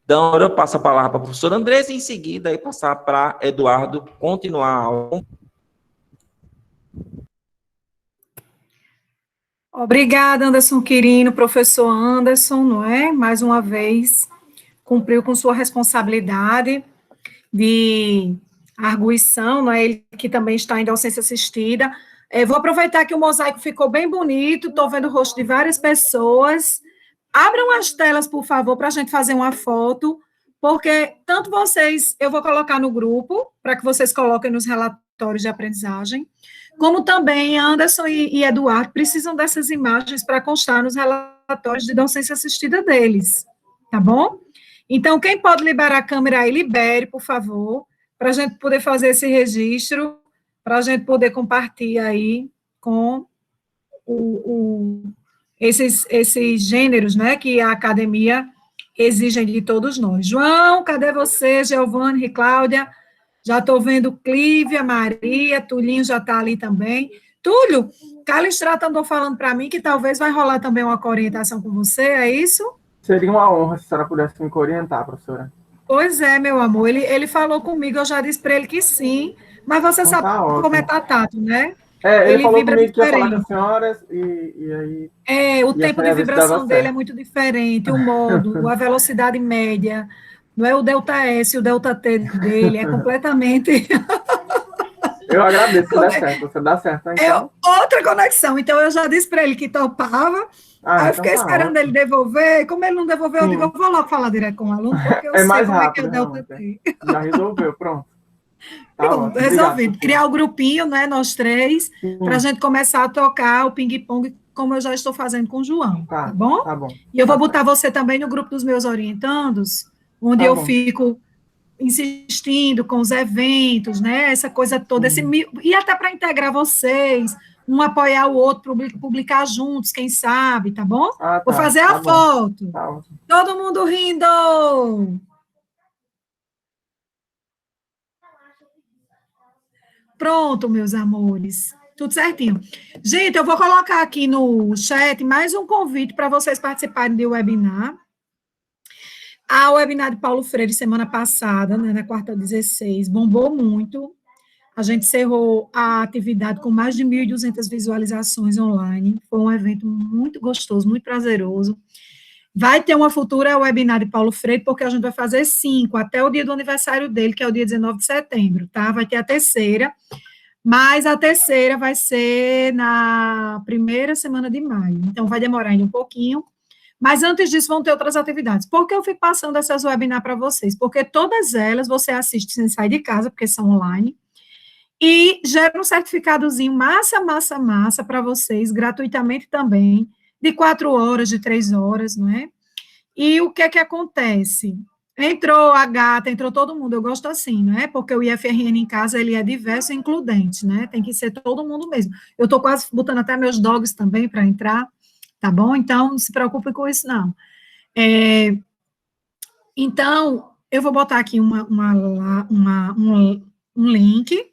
Então, agora eu passo a palavra para a professora Andressa e em seguida aí passar para Eduardo continuar a aula. Obrigada, Anderson Quirino, professor Anderson, não é? Mais uma vez, cumpriu com sua responsabilidade de arguição, não é? Ele que também está em docência assistida. Vou aproveitar que o mosaico ficou bem bonito, estou vendo o rosto de várias pessoas. Abram as telas, por favor, para a gente fazer uma foto, porque tanto vocês, eu vou colocar no grupo, para que vocês coloquem nos relatórios de aprendizagem, como também Anderson e Eduardo precisam dessas imagens para constar nos relatórios de docência assistida deles, tá bom? Então, quem pode liberar a câmera aí, libere, por favor, para a gente poder fazer esse registro, para a gente poder compartilhar aí com esses gêneros, né, que a academia exige de todos nós. João, cadê você? Giovanni e Cláudia? Já estou vendo Clívia, Maria, Tulinho já está ali também. Túlio, Calistrato andou falando para mim que talvez vai rolar também uma orientação com você, é isso? Seria uma honra se a senhora pudesse me orientar, professora. Pois é, meu amor, ele falou comigo, eu já disse para ele que sim, mas você então, sabe como é Tato, né? Ele falou comigo que ia falar com as senhoras e aí... o tempo de vibração dele é muito diferente, o modo, a velocidade média, não é o delta S, o delta T dele, é completamente... Eu agradeço se der certo, você dá certo, então. Outra conexão, então eu já disse para ele que topava, aí eu fiquei esperando ele devolver, como ele não devolveu, eu digo, eu vou logo falar direto com o aluno, porque eu sei mais como rápido, é que é o delta T. Já resolveu, pronto. Pronto, resolvido. Criar o grupinho, né, nós 3, para a gente começar a tocar o ping-pong, como eu já estou fazendo com o João, tá bom? Tá bom. E eu vou botar você também no grupo dos meus orientandos, onde eu fico insistindo com os eventos, né, essa coisa toda, e até para integrar vocês, um apoiar o outro, publicar juntos, quem sabe, tá bom? Vou fazer a foto. Todo mundo rindo! Pronto, meus amores. Tudo certinho. Gente, eu vou colocar aqui no chat mais um convite para vocês participarem do webinar. A webinar de Paulo Freire, semana passada, né, na quarta 16, bombou muito. A gente encerrou a atividade com mais de 1.200 visualizações online. Foi um evento muito gostoso, muito prazeroso. Vai ter uma futura webinar de Paulo Freire, porque a gente vai fazer 5, até o dia do aniversário dele, que é o dia 19 de setembro, tá? Vai ter a terceira, mas a terceira vai ser na primeira semana de maio. Então, vai demorar ainda um pouquinho. Mas antes disso, vão ter outras atividades. Por que eu fico passando essas webinars para vocês? Porque todas elas você assiste sem sair de casa, porque são online, e gera um certificadozinho massa para vocês, gratuitamente também, de 4 horas, de 3 horas, não é? E o que é que acontece? Entrou a gata, entrou todo mundo, eu gosto assim, não é? Porque o IFRN em casa, ele é diverso e includente, né? Tem que ser todo mundo mesmo. Eu estou quase botando até meus dogs também para entrar, tá bom? Então, não se preocupe com isso, não. Então, eu vou botar aqui um link,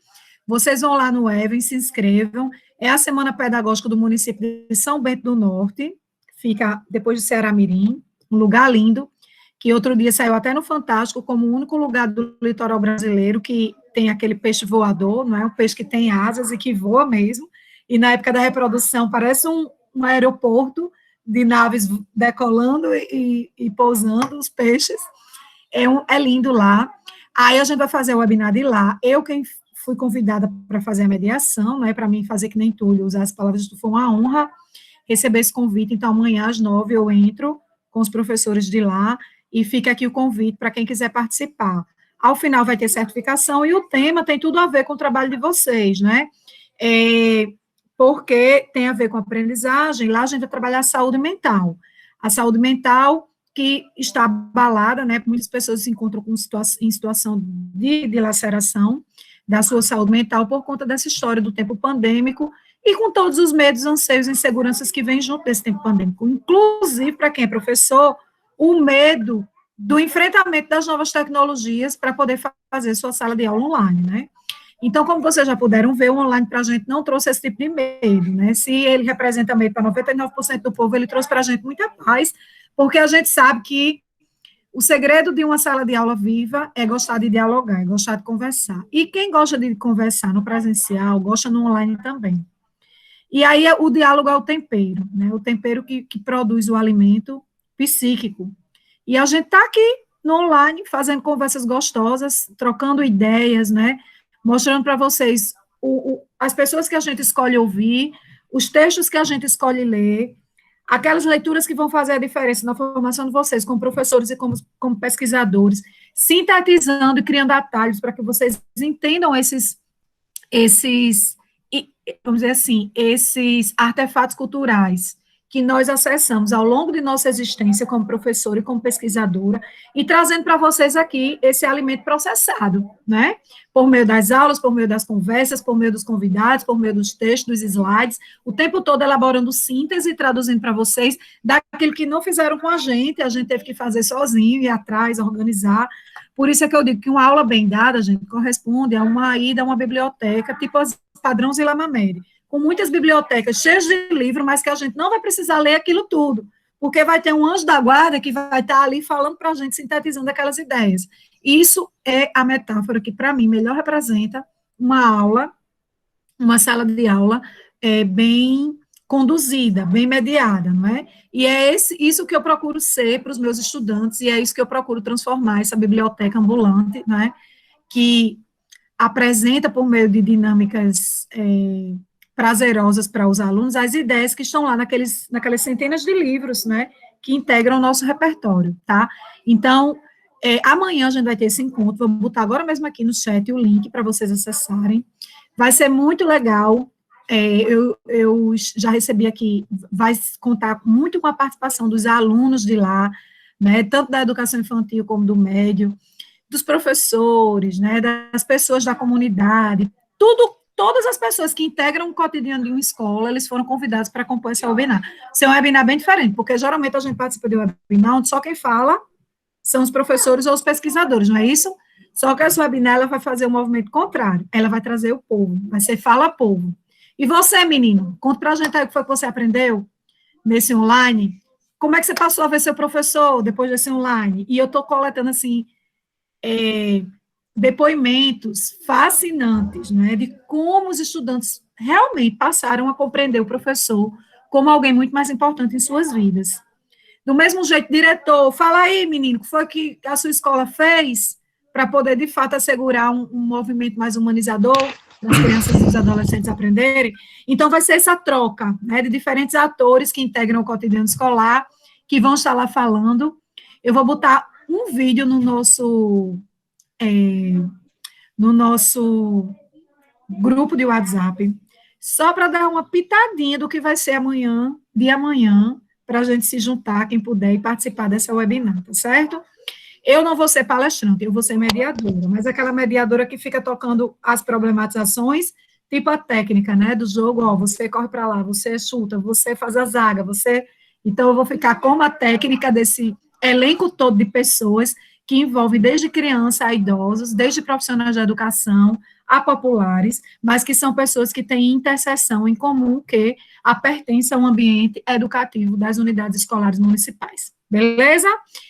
vocês vão lá no Even, se inscrevam, é a Semana Pedagógica do município de São Bento do Norte, fica depois de Ceará-Mirim, um lugar lindo, que outro dia saiu até no Fantástico como o único lugar do litoral brasileiro que tem aquele peixe voador, não é? Um peixe que tem asas e que voa mesmo, e na época da reprodução parece um aeroporto de naves decolando e pousando os peixes, é lindo lá. Aí a gente vai fazer o webinar de lá, quem fui convidada para fazer a mediação, né, para mim fazer que nem Túlio, usar as palavras de Túlio, foi uma honra receber esse convite, então amanhã às 9 eu entro com os professores de lá, e fica aqui o convite para quem quiser participar. Ao final vai ter certificação, e o tema tem tudo a ver com o trabalho de vocês, né, porque tem a ver com aprendizagem, lá a gente vai trabalhar a saúde mental que está abalada, né, muitas pessoas se encontram em situação de dilaceração da sua saúde mental por conta dessa história do tempo pandêmico e com todos os medos, anseios e inseguranças que vêm junto desse tempo pandêmico. Inclusive, para quem é professor, o medo do enfrentamento das novas tecnologias para poder fazer sua sala de aula online, né? Então, como vocês já puderam ver, o online para a gente não trouxe esse tipo de medo, né? Se ele representa medo para 99% do povo, ele trouxe para a gente muita paz, porque a gente sabe que o segredo de uma sala de aula viva é gostar de dialogar, é gostar de conversar. E quem gosta de conversar no presencial, gosta no online também. E aí o diálogo é o tempero, né? O tempero que produz o alimento psíquico. E a gente está aqui no online, fazendo conversas gostosas, trocando ideias, né? Mostrando para vocês as pessoas que a gente escolhe ouvir, os textos que a gente escolhe ler, aquelas leituras que vão fazer a diferença na formação de vocês, como professores e como pesquisadores, sintetizando e criando atalhos para que vocês entendam vamos dizer assim, esses artefatos culturais que nós acessamos ao longo de nossa existência como professora e como pesquisadora, e trazendo para vocês aqui esse alimento processado, né? Por meio das aulas, por meio das conversas, por meio dos convidados, por meio dos textos, dos slides, o tempo todo elaborando síntese e traduzindo para vocês daquilo que não fizeram com a gente teve que fazer sozinho, ir atrás, organizar. Por isso é que eu digo que uma aula bem dada, gente, corresponde a uma ida a uma biblioteca, tipo as Padrão Zila Mamede, com muitas bibliotecas cheias de livros, mas que a gente não vai precisar ler aquilo tudo, porque vai ter um anjo da guarda que vai estar ali falando para a gente, sintetizando aquelas ideias. Isso é a metáfora que, para mim, melhor representa uma aula, uma sala de aula bem conduzida, bem mediada, não é? E é isso que eu procuro ser para os meus estudantes, e é isso que eu procuro transformar essa biblioteca ambulante, não é? Que apresenta, por meio de dinâmicas prazerosas para os alunos, as ideias que estão lá naquelas centenas de livros, né, que integram o nosso repertório, tá? Então, amanhã a gente vai ter esse encontro, vou botar agora mesmo aqui no chat o link para vocês acessarem, vai ser muito legal, eu já recebi aqui, vai contar muito com a participação dos alunos de lá, né, tanto da educação infantil como do médio, dos professores, né, das pessoas da comunidade, todas as pessoas que integram o cotidiano de uma escola, eles foram convidados para compor esse webinar. Esse é um webinar bem diferente, porque geralmente a gente participa de um webinar onde só quem fala são os professores ou os pesquisadores, não é isso? Só que essa webinar, ela vai fazer um movimento contrário, ela vai trazer o povo, vai ser fala povo. E você, menino, conta pra gente aí o que foi que você aprendeu nesse online. Como é que você passou a ver seu professor depois desse online? E eu estou coletando, assim, depoimentos fascinantes, né, de como os estudantes realmente passaram a compreender o professor como alguém muito mais importante em suas vidas. Do mesmo jeito, diretor, fala aí, menino, o que foi que a sua escola fez para poder, de fato, assegurar um movimento mais humanizador para as crianças e os adolescentes aprenderem? Então, vai ser essa troca, né, de diferentes atores que integram o cotidiano escolar, que vão estar lá falando. Eu vou botar um vídeo no nosso grupo de WhatsApp, só para dar uma pitadinha do que vai ser amanhã, de amanhã, para a gente se juntar, quem puder, e participar dessa webinar, tá certo? Eu não vou ser palestrante, eu vou ser mediadora, mas aquela mediadora que fica tocando as problematizações, tipo a técnica, né, do jogo, ó, você corre para lá, você chuta, você faz a zaga, você... Então, eu vou ficar como a técnica desse elenco todo de pessoas que envolve desde criança a idosos, desde profissionais da educação a populares, mas que são pessoas que têm interseção em comum, que a pertença ao ambiente educativo das unidades escolares municipais. Beleza?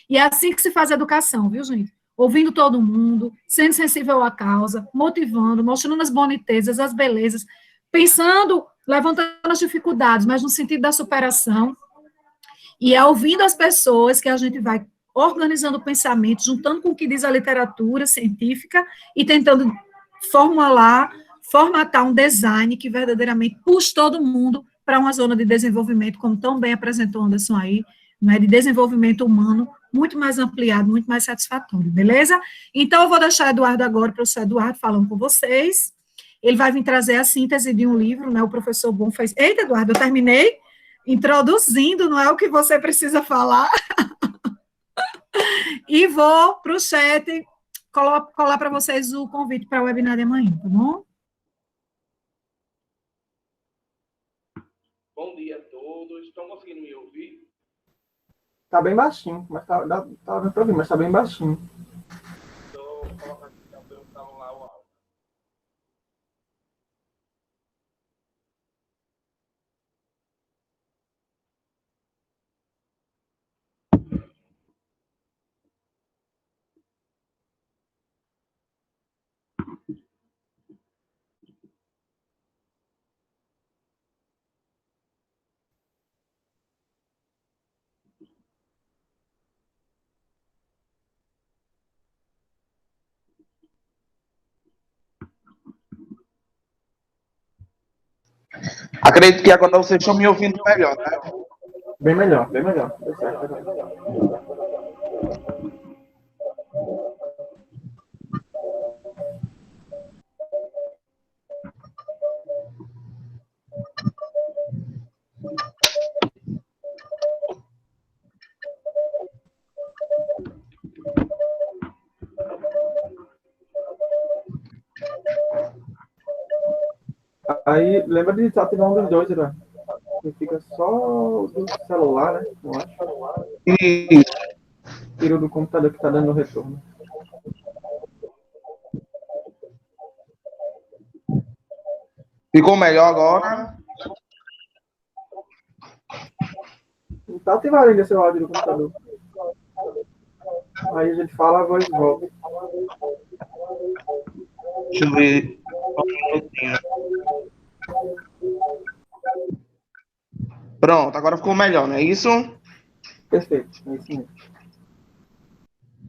E é assim que se faz a educação, viu, gente? Ouvindo todo mundo, sendo sensível à causa, motivando, mostrando as bonitezas, as belezas, pensando, levantando as dificuldades, mas no sentido da superação. E é ouvindo as pessoas que a gente vai organizando o pensamento, juntando com o que diz a literatura científica e tentando formatar um design que verdadeiramente puxe todo mundo para uma zona de desenvolvimento, como tão bem apresentou Anderson aí, né, de desenvolvimento humano, muito mais ampliado, muito mais satisfatório, beleza? Então, eu vou deixar Eduardo agora, o professor Eduardo, falando com vocês. Ele vai vir trazer a síntese de um livro, né, o professor Bom fez... Eita, Eduardo, eu terminei introduzindo, não é o que você precisa falar. E vou para o chat colar para vocês o convite para o webinar de amanhã, tá bom? Bom dia a todos. Estão conseguindo me ouvir? Tá bem baixinho, mas tá dando para ouvir, mas tá bem baixinho. Estou colocando aqui no celular o áudio. Acredito que agora vocês estão me ouvindo melhor, né? Bem melhor, bem melhor. Deu certo, bem melhor. Aí, lembra de desativar um dos dois, né? Que fica só do celular, né? Eu acho. E Tira do computador que tá dando retorno. ficou melhor agora? Não tá ativado ainda seu áudio do computador. Aí a gente fala, a voz volta. Deixa eu ver. Só um minutinho. Pronto, agora ficou melhor, não é isso? Perfeito, é isso mesmo.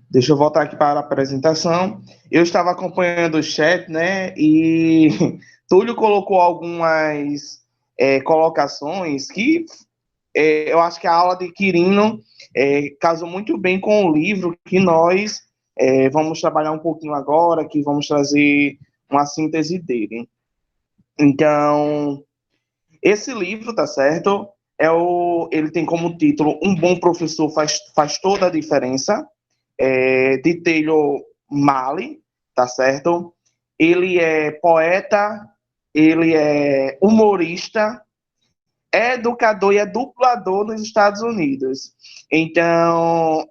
Deixa eu voltar aqui para a apresentação. Eu estava acompanhando o chat, né? E Túlio colocou algumas colocações que eu acho que a aula de Quirino casou muito bem com o livro que nós vamos trabalhar um pouquinho agora, que vamos trazer uma síntese dele. Então, esse livro, tá certo? Ele tem como título Um Bom Professor Faz Toda a Diferença, de Taylor Mali, tá certo? Ele é poeta, ele é humorista, é educador e é dublador nos Estados Unidos. Então,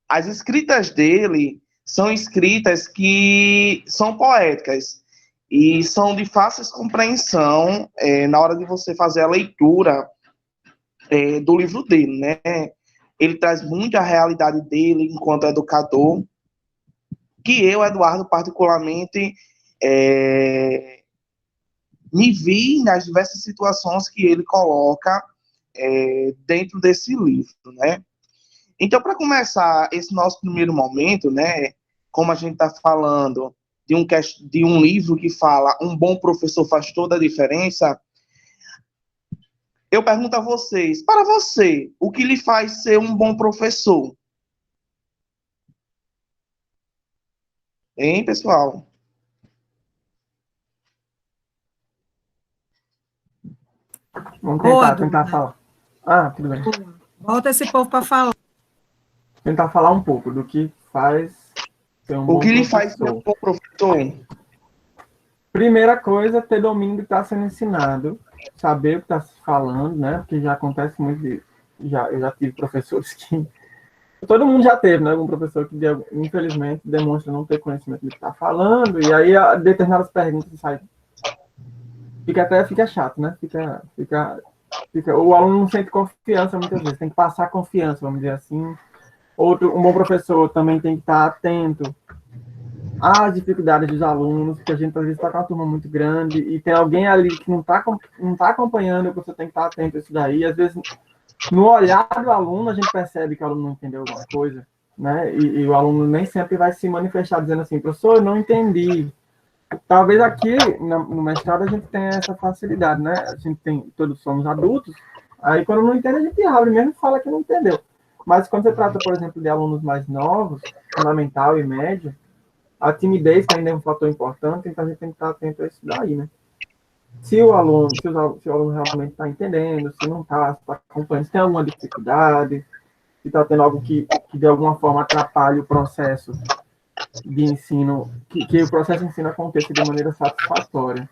as escritas dele são escritas que são poéticas. e são de fácil compreensão na hora de você fazer a leitura do livro dele, né? Ele traz muito a realidade dele enquanto educador, que eu, Eduardo, particularmente, me vi nas diversas situações que ele coloca dentro desse livro, né? Então, para começar esse nosso primeiro momento, né, como a gente está falando de um livro que fala um bom professor faz toda a diferença, eu pergunto a vocês, para você, o que lhe faz ser um bom professor? Hein, pessoal? Vamos Boa, tentar Duda. falar. Ah, tudo bem. Bota esse povo para falar. Tentar falar um pouco do que faz ser um O bom que lhe faz ser um professor. bom professor? Primeira coisa, ter domínio do que está sendo ensinado, saber o que está se falando, né? Porque já acontece muito eu já tive professores que todo mundo já teve, né? Algum professor que, infelizmente, demonstra não ter conhecimento do que está falando, e aí determinadas perguntas saem. Fica chato, né? O aluno não sente confiança muitas vezes, tem que passar confiança, vamos dizer assim. Um bom professor também tem que estar atento às dificuldades dos alunos, porque a gente às vezes está com uma turma muito grande e tem alguém ali que não tá acompanhando, você tem que estar atento a isso daí. Às vezes, no olhar do aluno, a gente percebe que o aluno não entendeu alguma coisa, né? E o aluno nem sempre vai se manifestar dizendo assim, professor, eu não entendi. Talvez aqui no mestrado a gente tenha essa facilidade, né? A gente todos somos adultos, aí quando não entende a gente abre mesmo e fala que não entendeu. Mas quando você trata, por exemplo, de alunos mais novos, fundamental e médio, a timidez que ainda é um fator importante, então a gente tem que estar atento a isso daí, né? Se o aluno realmente está entendendo, se não está, se está acompanhando, se tem alguma dificuldade, se está tendo algo que de alguma forma atrapalhe o processo de ensino, que o processo de ensino aconteça de maneira satisfatória.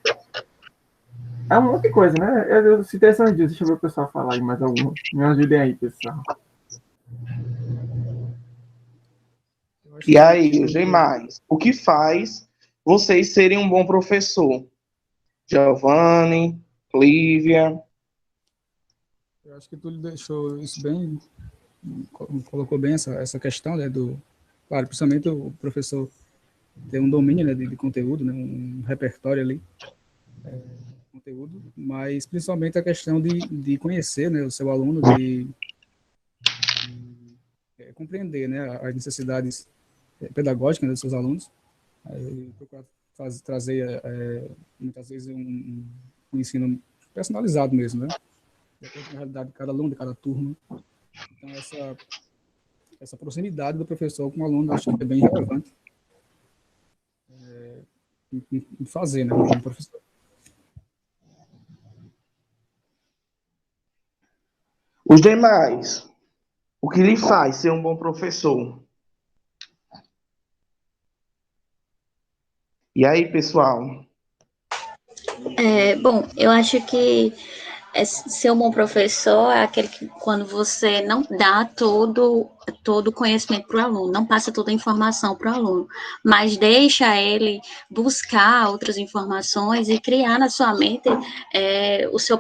É um monte de coisa, né? Eu citei essas dias, deixa eu ver o pessoal falar aí mais alguma. Me ajudem aí, pessoal. E aí, os demais, o que faz vocês serem um bom professor? Giovanni, Lívia. Eu acho que tu deixou isso bem, colocou bem essa questão, né, claro, principalmente o professor ter um domínio, né, de conteúdo, né, um repertório ali, conteúdo, mas principalmente a questão de conhecer, né, o seu aluno, de compreender, né, as necessidades pedagógicas, né, dos seus alunos, procurar trazer muitas vezes um ensino personalizado mesmo, né, de acordo com a realidade de cada aluno, de cada turma. Então, essa proximidade do professor com o aluno, acho que é bem relevante em fazer, né, como professor. Os demais, o que lhe faz ser um bom professor? E aí, pessoal? Bom, eu acho que ser um bom professor é aquele que, quando você não dá todo o conhecimento para o aluno, não passa toda a informação para o aluno, mas deixa ele buscar outras informações e criar na sua mente a sua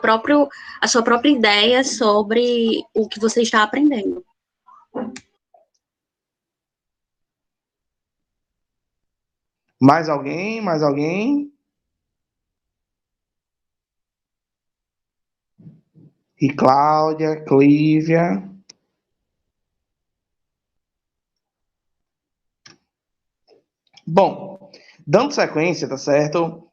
própria ideia sobre o que você está aprendendo. Mais alguém? Mais alguém? E Cláudia, Clívia. Bom, dando sequência, tá certo?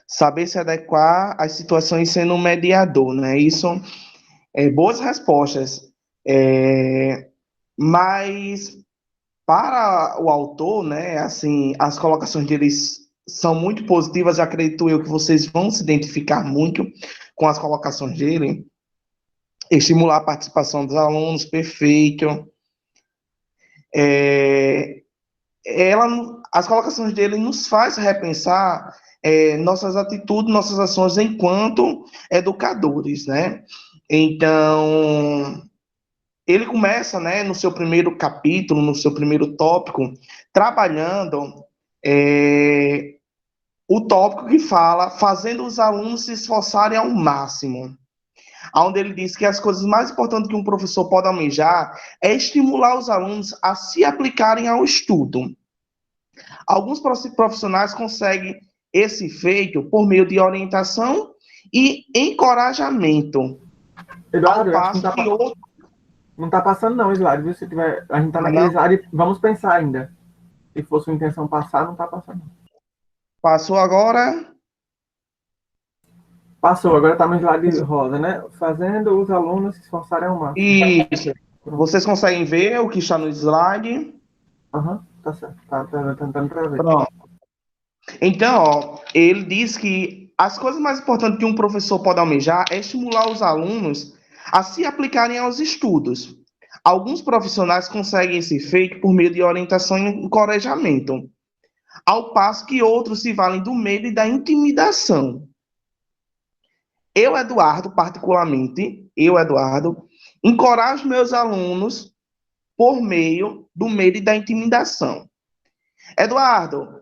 Saber se adequar às situações sendo um mediador, né? Isso boas respostas. Mas para o autor, né, assim, as colocações deles são muito positivas, acredito eu que vocês vão se identificar muito com as colocações dele. Estimular a participação dos alunos, perfeito. As colocações dele nos faz repensar nossas atitudes, nossas ações enquanto educadores, né? Então, ele começa, né, no seu primeiro capítulo, no seu primeiro tópico, trabalhando o tópico que fala fazendo os alunos se esforçarem ao máximo, onde ele diz que as coisas mais importantes que um professor pode almejar é estimular os alunos a se aplicarem ao estudo. Alguns profissionais conseguem esse feito por meio de orientação e encorajamento. Eduardo, ao eu acho que passo que outros... não está passando não o slide, viu? Se tiver, a gente está naquele slide, vamos pensar ainda. Se fosse uma intenção passar, não está passando. Passou agora? Passou, agora está no slide rosa, né? Fazendo os alunos se esforçarem ao máximo. Isso. Vocês conseguem ver o que está no slide? Aham, tá certo. Tá tentando para ver. Pronto. Então, ó, ele diz que as coisas mais importantes que um professor pode almejar é estimular os alunos a se aplicarem aos estudos. Alguns profissionais conseguem esse feito por meio de orientação e encorajamento, ao passo que outros se valem do medo e da intimidação. Eu, Eduardo, particularmente, encorajo meus alunos por meio do medo e da intimidação. Eduardo,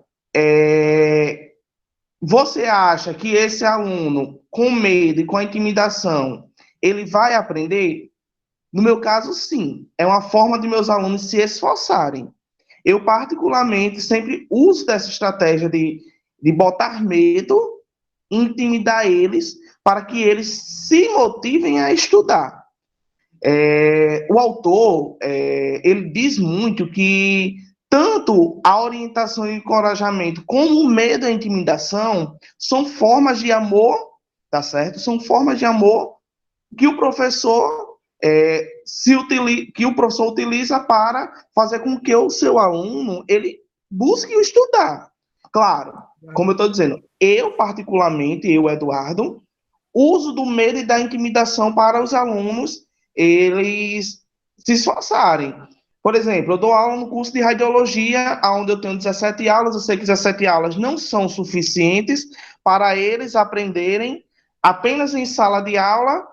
você acha que esse aluno, com medo e com a intimidação, ele vai aprender? No meu caso, sim. É uma forma de meus alunos se esforçarem. Eu, particularmente, sempre uso dessa estratégia de botar medo, intimidar eles, para que eles se motivem a estudar. O autor, ele diz muito que tanto a orientação e o encorajamento como o medo e a intimidação são formas de amor, tá certo? São formas de amor que o professor utiliza para fazer com que o seu aluno ele busque estudar. Claro, como eu estou dizendo, eu particularmente, Eduardo, uso do medo e da intimidação para os alunos eles se esforçarem. Por exemplo, eu dou aula no curso de radiologia, onde eu tenho 17 aulas. Eu sei que 17 aulas não são suficientes para eles aprenderem apenas em sala de aula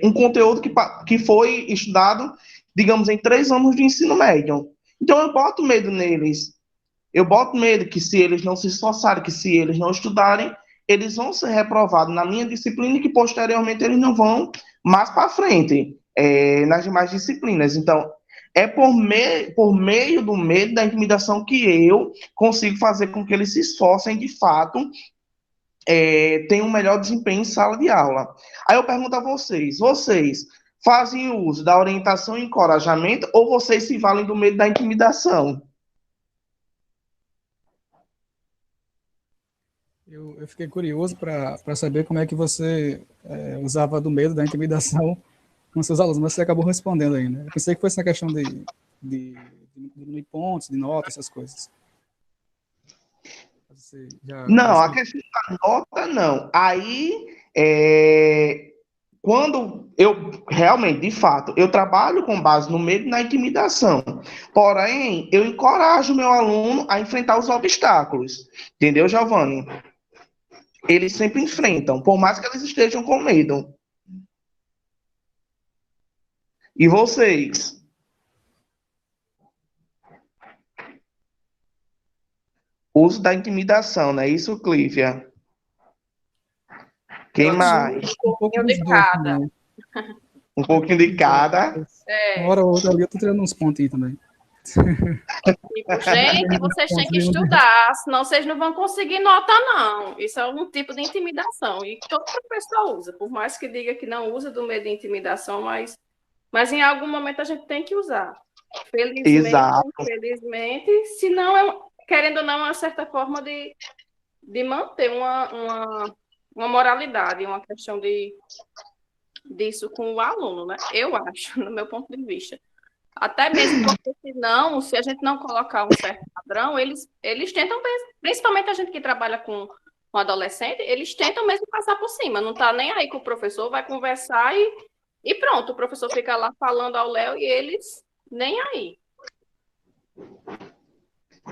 um conteúdo que foi estudado, digamos, em 3 anos de ensino médio. Então, eu boto medo neles. Eu boto medo que se eles não se esforçarem, que se eles não estudarem, eles vão ser reprovados na minha disciplina e que posteriormente eles não vão mais para frente nas demais disciplinas. Então, é por meio do medo, da intimidação, que eu consigo fazer com que eles se esforcem de fato, tenham um melhor desempenho em sala de aula. Aí eu pergunto a vocês fazem uso da orientação e encorajamento ou vocês se valem do medo da intimidação? Eu fiquei curioso para saber como é que você usava do medo, da intimidação com seus alunos, mas você acabou respondendo aí, né? Eu pensei que fosse na questão de diminuir pontos, de nota, essas coisas. Não, a questão da nota, não. Aí, quando eu, realmente, de fato, eu trabalho com base no medo e na intimidação, porém, eu encorajo o meu aluno a enfrentar os obstáculos. Entendeu, Giovanni? Eles sempre enfrentam, por mais que eles estejam com medo. E vocês? Uso da intimidação, não é isso, Clívia? Quem mais? Um pouquinho de cada. Um pouquinho de cada. Uma hora ou outra ali eu tô tirando uns pontinhos também. Tipo, gente, vocês têm que estudar, senão vocês não vão conseguir nota, não. Isso é um tipo de intimidação. E todo professor usa, por mais que diga que não usa do medo de intimidação, mas em algum momento a gente tem que usar. Felizmente, exato. infelizmente, senão, querendo ou não, é uma certa forma de manter uma moralidade, uma questão disso com o aluno, né? Eu acho, no meu ponto de vista. Até mesmo porque, senão, se a gente não colocar um certo padrão, eles tentam, principalmente a gente que trabalha com adolescente, eles tentam mesmo passar por cima, não tá nem aí com o professor, vai conversar e pronto, o professor fica lá falando ao Léo e eles nem aí.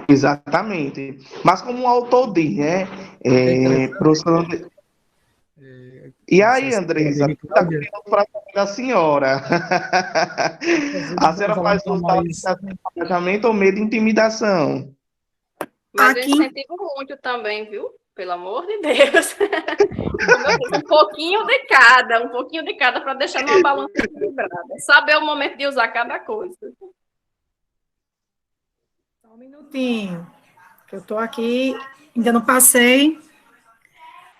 Exatamente. Mas como o autor diz, né? Professor... E aí, Andressa, está curioso para saber da senhora. A senhora faz uso da orientação ou medo de intimidação? Mas eu Aqui, incentivo muito também, viu? Pelo amor de Deus. Como eu disse, um pouquinho de cada para deixar numa balança equilibrada. Saber o momento de usar cada coisa. só um minutinho, que eu estou aqui, ainda não passei.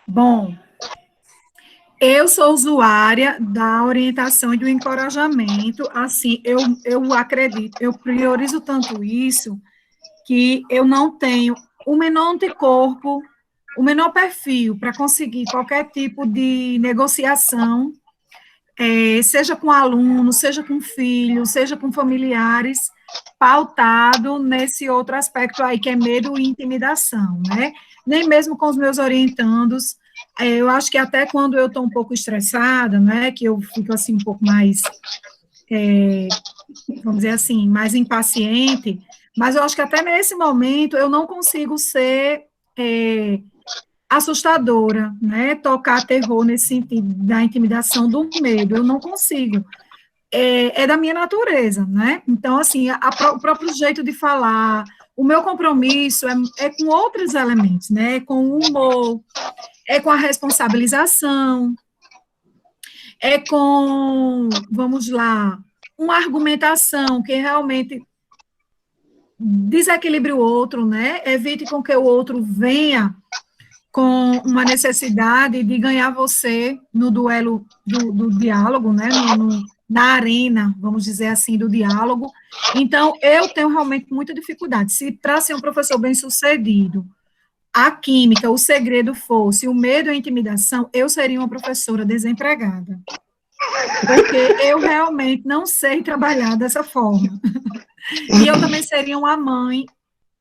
Bom, eu sou usuária da orientação e do encorajamento, assim, eu acredito, eu priorizo tanto isso, que eu não tenho o menor anticorpo, o menor perfil para conseguir qualquer tipo de negociação, seja com aluno, seja com filho, seja com familiares, pautado nesse outro aspecto aí, que é medo e intimidação, né? Nem mesmo com os meus orientandos, eu acho que até quando eu estou um pouco estressada, né, que eu fico assim um pouco mais, vamos dizer assim, mais impaciente, mas eu acho que até nesse momento eu não consigo ser assustadora, né, tocar terror nesse sentido da intimidação, do medo, eu não consigo. É da minha natureza, né? Então, assim, o próprio jeito de falar, o meu compromisso é com outros elementos, né? Com o humor, é com a responsabilização, é com, vamos lá, uma argumentação que realmente desequilibre o outro, né? Evite com que o outro venha com uma necessidade de ganhar você no duelo do diálogo, né? Na arena, vamos dizer assim, do diálogo. Então, eu tenho realmente muita dificuldade. Se para ser um professor bem-sucedido, a química, o segredo fosse o medo e a intimidação, eu seria uma professora desempregada. Porque eu realmente não sei trabalhar dessa forma. E eu também seria uma mãe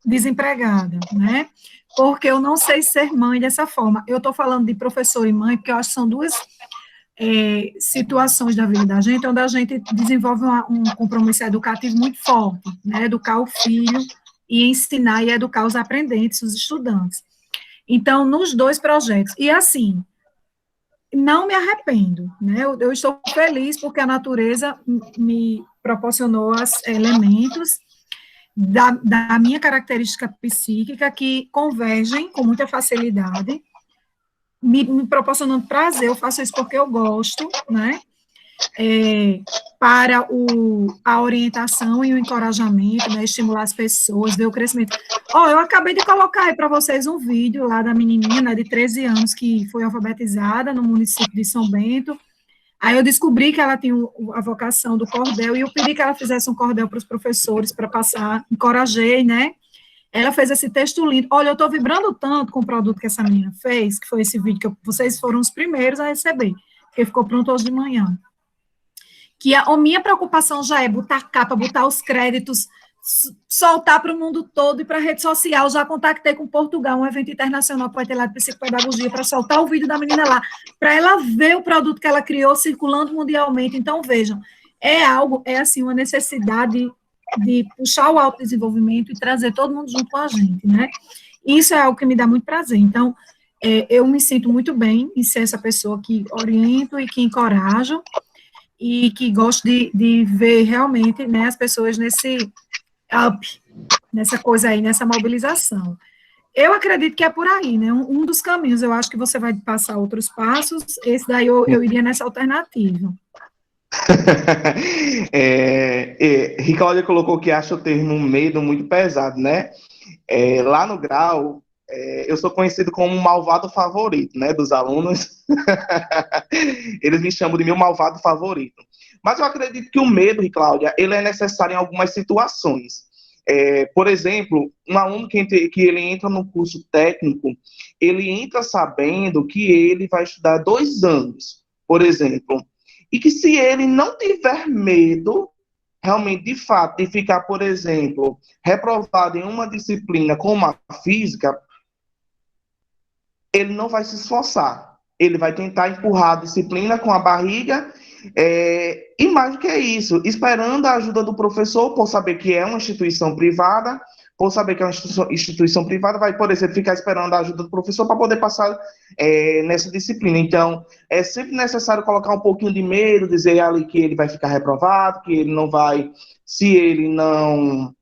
desempregada, né? Porque eu não sei ser mãe dessa forma. Eu estou falando de professor e mãe, porque eu acho que são duas situações da vida da gente, onde a gente desenvolve um compromisso educativo muito forte, né? Educar o filho e ensinar e educar os aprendentes, os estudantes. Então, nos dois projetos. E assim, não me arrependo, né? Eu estou feliz porque a natureza me proporcionou elementos da minha característica psíquica que convergem com muita facilidade, me proporcionando prazer, eu faço isso porque eu gosto, né? Para a orientação e o encorajamento, né? Estimular as pessoas, ver o crescimento. Eu acabei de colocar aí para vocês um vídeo lá da menininha, né, de 13 anos, que foi alfabetizada no município de São Bento. Aí eu descobri que ela tinha a vocação do cordel, e eu pedi que ela fizesse um cordel para os professores, para passar, encorajei, né? Ela fez esse texto lindo. Olha, eu estou vibrando tanto com o produto que essa menina fez, que foi esse vídeo que vocês foram os primeiros a receber, que ficou pronto hoje de manhã. Que a minha preocupação já é botar capa, botar os créditos, soltar para o mundo todo e para a rede social. Já contactei com Portugal, um evento internacional para de psicopedagogia, para soltar o vídeo da menina lá, para ela ver o produto que ela criou circulando mundialmente. Então, vejam, assim, uma necessidade de puxar o autodesenvolvimento e trazer todo mundo junto com a gente, né? Isso é algo que me dá muito prazer. Então, eu me sinto muito bem em ser essa pessoa que oriento e que encorajo, e que gosto de ver realmente, né, as pessoas nesse up, nessa coisa aí, nessa mobilização. Eu acredito que é por aí, né, um dos caminhos. Eu acho que você vai passar outros passos, esse daí eu iria nessa alternativa. Cláudia colocou que acha o termo medo muito pesado, né? Lá no grau, eu sou conhecido como um malvado favorito, né, dos alunos. Eles me chamam de meu malvado favorito. Mas eu acredito que o medo, Cláudia, ele é necessário em algumas situações. Por exemplo, um aluno que ele entra no curso técnico, ele entra sabendo que ele vai estudar 2 anos, por exemplo. E que se ele não tiver medo, realmente, de fato, de ficar, por exemplo, reprovado em uma disciplina como a física, ele não vai se esforçar. Ele vai tentar empurrar a disciplina com a barriga, e mais do que isso, esperando a ajuda do professor, por saber que é uma instituição privada, por saber que é uma instituição privada, vai, por exemplo, ficar esperando a ajuda do professor para poder passar nessa disciplina. Então, é sempre necessário colocar um pouquinho de medo, dizer ali que ele vai ficar reprovado, que ele não vai, se ele não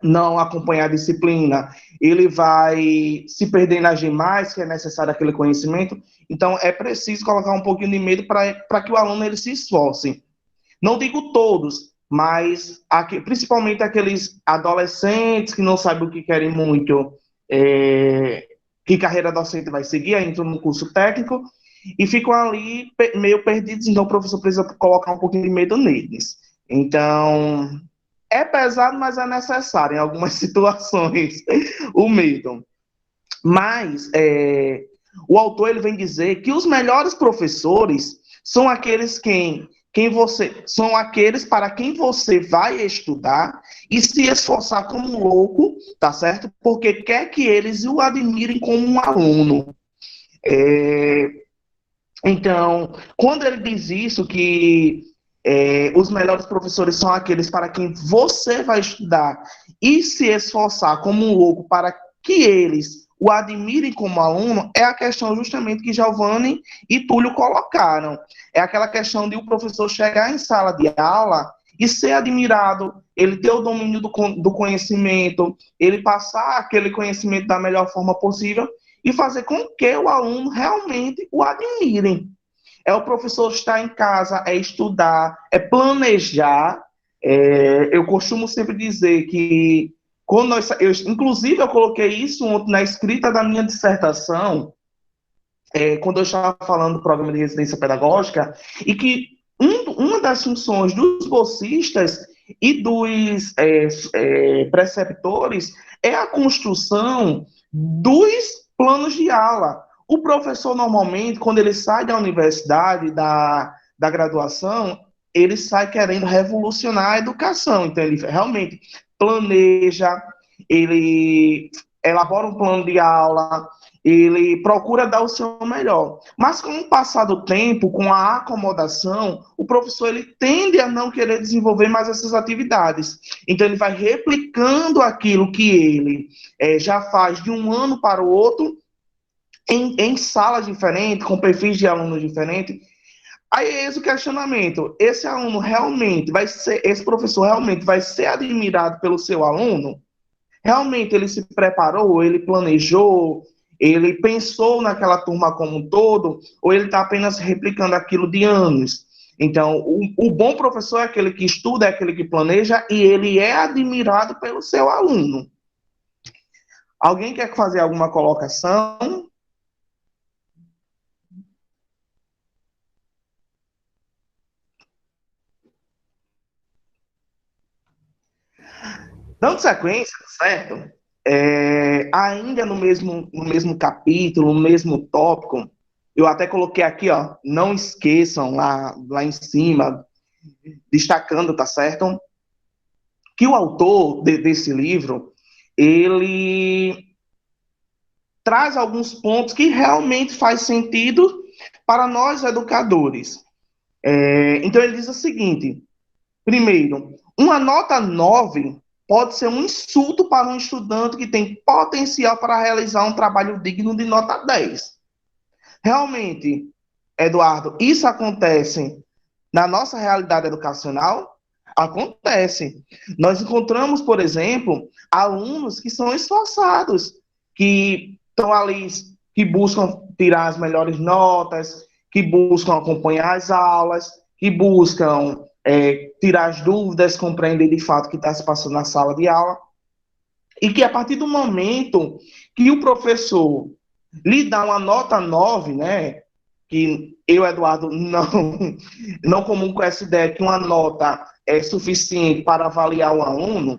não acompanhar a disciplina, ele vai se perder nas demais, que é necessário aquele conhecimento. Então, é preciso colocar um pouquinho de medo para que o aluno ele se esforce. Não digo todos, mas principalmente aqueles adolescentes que não sabem o que querem muito, que carreira docente vai seguir, aí entram no curso técnico e ficam ali meio perdidos, então o professor precisa colocar um pouquinho de medo neles. Então, é pesado, mas é necessário em algumas situações o medo. Mas o autor ele vem dizer que os melhores professores são aqueles são aqueles para quem você vai estudar e se esforçar como um louco, tá certo? Porque quer que eles o admirem como um aluno. Então, quando ele diz isso, que os melhores professores são aqueles para quem você vai estudar e se esforçar como um louco para que eles o admirem como aluno, é a questão justamente que Giovanni e Túlio colocaram. É aquela questão de o professor chegar em sala de aula e ser admirado, ele ter o domínio do conhecimento, ele passar aquele conhecimento da melhor forma possível e fazer com que o aluno realmente o admirem. É o professor estar em casa, é estudar, é planejar. Eu costumo sempre dizer que, inclusive eu coloquei isso ontem na escrita da minha dissertação, quando eu estava falando do programa de residência pedagógica, e que uma das funções dos bolsistas e dos preceptores é a construção dos planos de aula. O professor, normalmente, quando ele sai da universidade, da graduação, ele sai querendo revolucionar a educação. Então, ele realmente planeja, ele elabora um plano de aula, ele procura dar o seu melhor. Mas, com o passar do tempo, com a acomodação, o professor ele tende a não querer desenvolver mais essas atividades. Então, ele vai replicando aquilo que ele já faz de um ano para o outro, em salas diferentes, com perfis de alunos diferentes. Aí é esse o questionamento. Esse aluno realmente esse professor realmente vai ser admirado pelo seu aluno? Realmente ele se preparou, ele planejou, ele pensou naquela turma como um todo, ou ele está apenas replicando aquilo de anos? Então, o bom professor é aquele que estuda, é aquele que planeja, e ele é admirado pelo seu aluno. Alguém quer fazer alguma colocação? Dando sequência, certo? Ainda no mesmo capítulo, no mesmo tópico, eu até coloquei aqui, ó, não esqueçam lá em cima, destacando, tá certo? Que o autor desse livro, ele traz alguns pontos que realmente faz sentido para nós educadores. Então ele diz o seguinte: primeiro, uma nota 9 pode ser um insulto para um estudante que tem potencial para realizar um trabalho digno de nota 10. Realmente, Eduardo, isso acontece na nossa realidade educacional? Acontece. Nós encontramos, por exemplo, alunos que são esforçados, que estão ali, que buscam tirar as melhores notas, que buscam acompanhar as aulas, que buscam tirar as dúvidas, compreender de fato o que está se passando na sala de aula, e que a partir do momento que o professor lhe dá uma nota 9, né, que eu, Eduardo, não comungo com essa ideia que uma nota é suficiente para avaliar o aluno,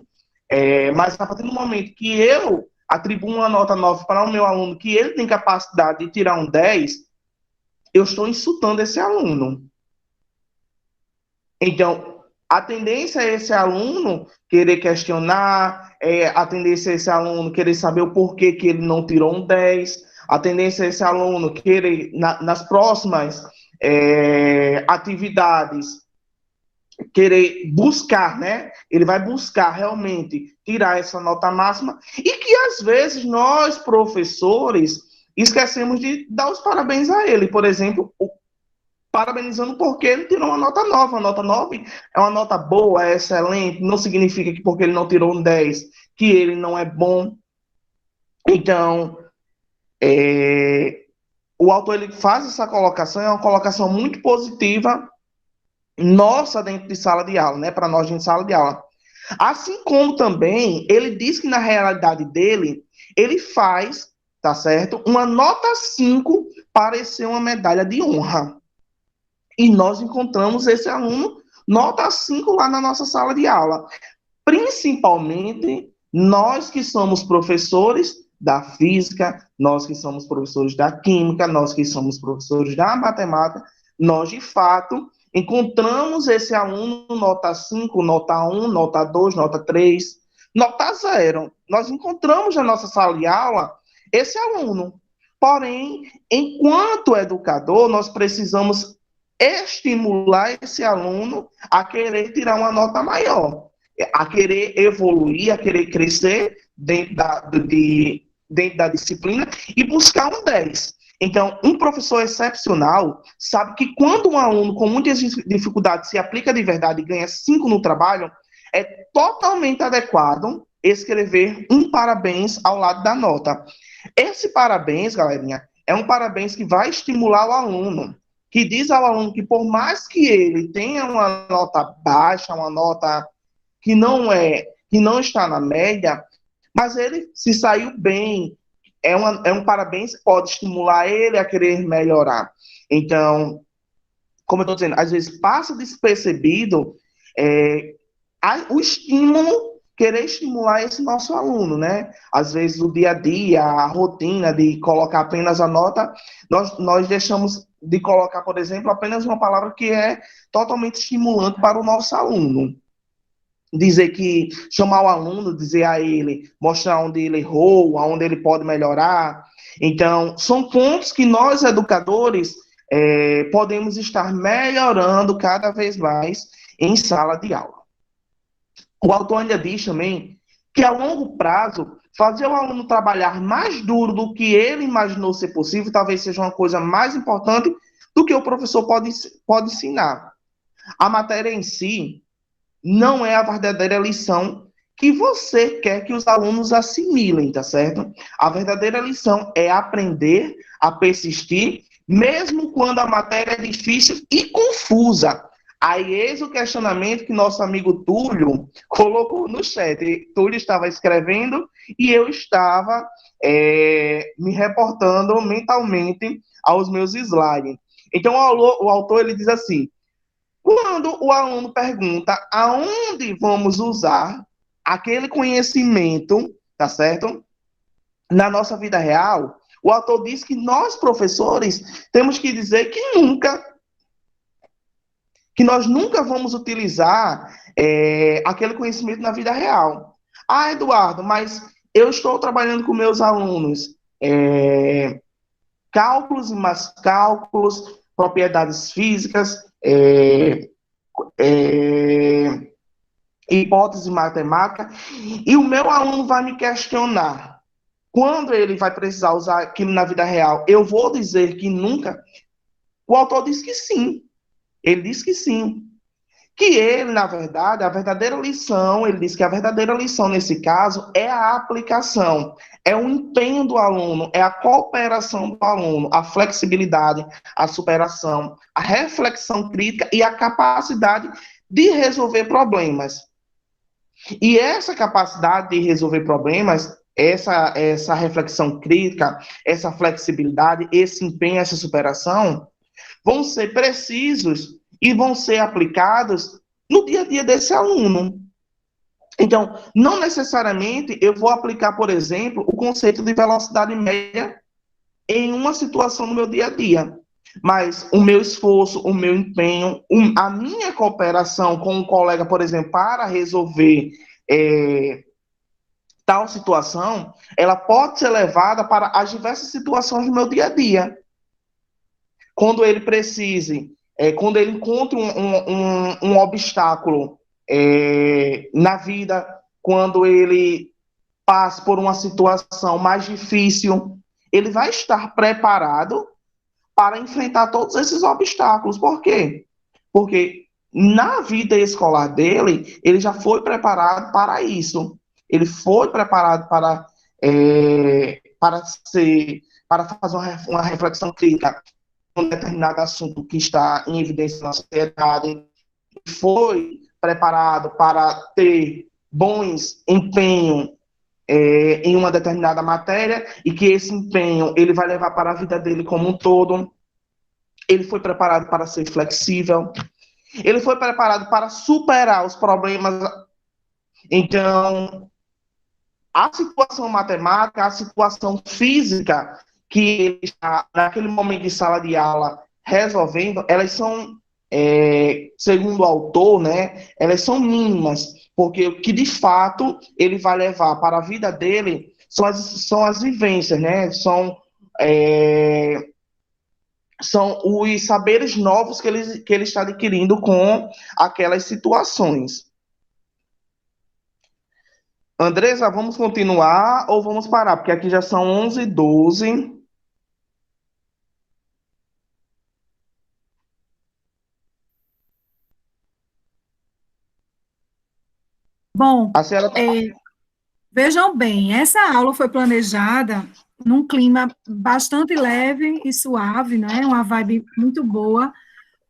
mas a partir do momento que eu atribuo uma nota 9 para o meu aluno, que ele tem capacidade de tirar um 10, eu estou insultando esse aluno. Então, a tendência é esse aluno querer questionar, a tendência é esse aluno querer saber o porquê que ele não tirou um 10, a tendência é esse aluno querer, nas próximas atividades, querer buscar, né? Ele vai buscar realmente tirar essa nota máxima, e que às vezes nós, professores, esquecemos de dar os parabéns a ele. Por exemplo, parabenizando porque ele tirou uma nota 9. A nota 9 é uma nota boa, é excelente, não significa que porque ele não tirou um 10, que ele não é bom. Então, o autor ele faz essa colocação, é uma colocação muito positiva nossa dentro de sala de aula, né, para nós em sala de aula. Assim como também ele diz que na realidade dele, ele faz, tá certo, uma nota 5 parecer uma medalha de honra. E nós encontramos esse aluno nota 5 lá na nossa sala de aula. Principalmente nós que somos professores da física, nós que somos professores da química, nós que somos professores da matemática, nós de fato encontramos esse aluno nota 5, nota 1, nota 2, nota 3, nota 0. Nós encontramos na nossa sala de aula esse aluno. Porém, enquanto educador, nós precisamos estimular esse aluno a querer tirar uma nota maior, a querer evoluir, a querer crescer dentro da disciplina e buscar um 10. Então, um professor excepcional sabe que quando um aluno com muitas dificuldades se aplica de verdade e ganha 5 no trabalho, é totalmente adequado escrever um parabéns ao lado da nota. Esse parabéns, galerinha, é um parabéns que vai estimular o aluno, que diz ao aluno que por mais que ele tenha uma nota baixa, uma nota que não está na média, mas ele se saiu bem, é um parabéns que pode estimular ele a querer melhorar. Então, como eu estou dizendo, às vezes passa despercebido o estímulo, querer estimular esse nosso aluno, né? Às vezes o dia a dia, a rotina de colocar apenas a nota, nós deixamos de colocar, por exemplo, apenas uma palavra que é totalmente estimulante para o nosso aluno. Chamar o aluno, dizer a ele, mostrar onde ele errou, onde ele pode melhorar. Então, são pontos que nós, educadores, podemos estar melhorando cada vez mais em sala de aula. O autor ainda diz também que, a longo prazo, fazer o aluno trabalhar mais duro do que ele imaginou ser possível talvez seja uma coisa mais importante do que o professor pode ensinar. A matéria em si não é a verdadeira lição que você quer que os alunos assimilem, tá certo? A verdadeira lição é aprender a persistir, mesmo quando a matéria é difícil e confusa. Aí, eis o questionamento que nosso amigo Túlio colocou no chat. Túlio estava escrevendo e eu estava me reportando mentalmente aos meus slides. Então, o autor ele diz assim: quando o aluno pergunta aonde vamos usar aquele conhecimento, tá certo? Na nossa vida real, o autor diz que nós, professores, temos que dizer que nós nunca vamos utilizar aquele conhecimento na vida real. Ah, Eduardo, mas eu estou trabalhando com meus alunos cálculos e mais cálculos, propriedades físicas, hipótese matemática, e o meu aluno vai me questionar. Quando ele vai precisar usar aquilo na vida real, eu vou dizer que nunca? O autor diz que sim. Ele diz que sim. Que ele, na verdade, ele diz que a verdadeira lição nesse caso é a aplicação, é o empenho do aluno, é a cooperação do aluno, a flexibilidade, a superação, a reflexão crítica e a capacidade de resolver problemas. E essa capacidade de resolver problemas, essa reflexão crítica, essa flexibilidade, esse empenho, essa superação, vão ser precisos e vão ser aplicados no dia a dia desse aluno. Então, não necessariamente eu vou aplicar, por exemplo, o conceito de velocidade média em uma situação no meu dia a dia. Mas o meu esforço, o meu empenho, a minha cooperação com um colega, por exemplo, para resolver tal situação, ela pode ser levada para as diversas situações do meu dia a dia. Quando ele precise, quando ele encontre um obstáculo na vida, quando ele passe por uma situação mais difícil, ele vai estar preparado para enfrentar todos esses obstáculos. Por quê? Porque na vida escolar dele, ele já foi preparado para isso. ele foi preparado para fazer uma reflexão crítica um determinado assunto que está em evidência na sociedade, foi preparado para ter bons empenho em uma determinada matéria e que esse empenho ele vai levar para a vida dele como um todo. Ele foi preparado para ser flexível, ele foi preparado para superar os problemas. Então, a situação matemática, a situação física que ele está, naquele momento de sala de aula, resolvendo, elas são, segundo o autor, né, elas são mínimas, porque o que, de fato, ele vai levar para a vida dele são as vivências, né, são os saberes novos que ele está adquirindo com aquelas situações. Andresa, vamos continuar ou vamos parar? Porque aqui já são 11h12. Bom, A senhora... vejam bem, essa aula foi planejada num clima bastante leve e suave, né? Uma vibe muito boa,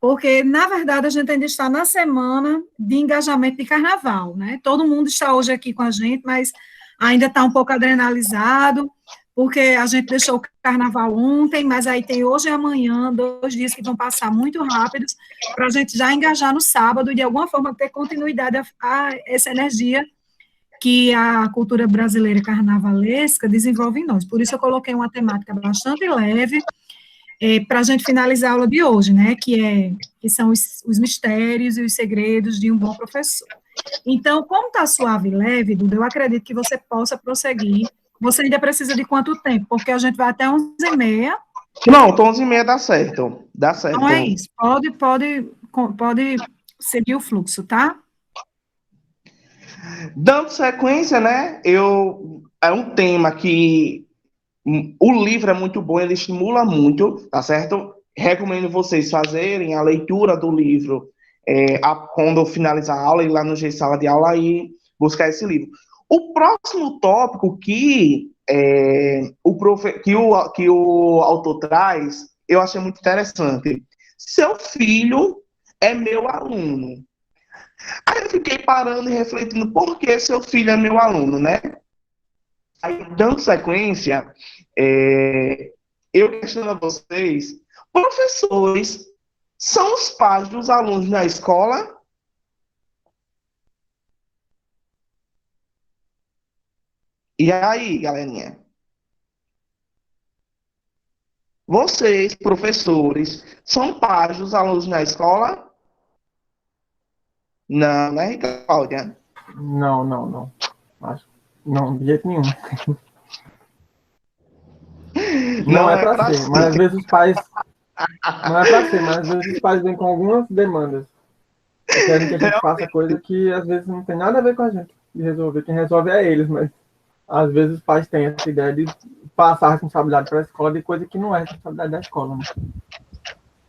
porque, na verdade, a gente ainda está na semana de engajamento de carnaval, né? Todo mundo está hoje aqui com a gente, mas ainda está um pouco adrenalizado, porque a gente deixou o carnaval ontem, mas aí tem hoje e amanhã, 2 dias que vão passar muito rápidos, para a gente já engajar no sábado e, de alguma forma, ter continuidade a essa energia que a cultura brasileira carnavalesca desenvolve em nós. Por isso eu coloquei uma temática bastante leve, para a gente finalizar a aula de hoje, né, que são os mistérios e os segredos de um bom professor. Então, como está suave e leve, Duda, eu acredito que você possa prosseguir. Você ainda precisa de quanto tempo? Porque a gente vai até 11h30. Não, 11h30 dá certo. Dá certo. Então é isso. Pode seguir o fluxo, tá? Dando sequência, né, é um tema que o livro é muito bom, ele estimula muito, tá certo? Recomendo vocês fazerem a leitura do livro quando eu finalizar a aula, ir lá no G Sala de Aula e buscar esse livro. O próximo tópico que o autor traz, eu achei muito interessante. Seu filho é meu aluno. Aí eu fiquei parando e refletindo por que seu filho é meu aluno, né? Aí, dando sequência, eu questiono a vocês, professores são os pais dos alunos na escola? E aí, galerinha? Vocês, professores, são pais dos alunos na escola? Não, né, Cláudia? Não. Acho não, de jeito nenhum. Não é para ser, mas às vezes os pais... Não é para ser, mas às vezes os pais vêm com algumas demandas. Querem que a gente faça coisa que às vezes não tem nada a ver com a gente de resolver. Quem resolve é eles, mas às vezes os pais têm essa ideia de passar a responsabilidade para a escola de coisa que não é responsabilidade da escola, né?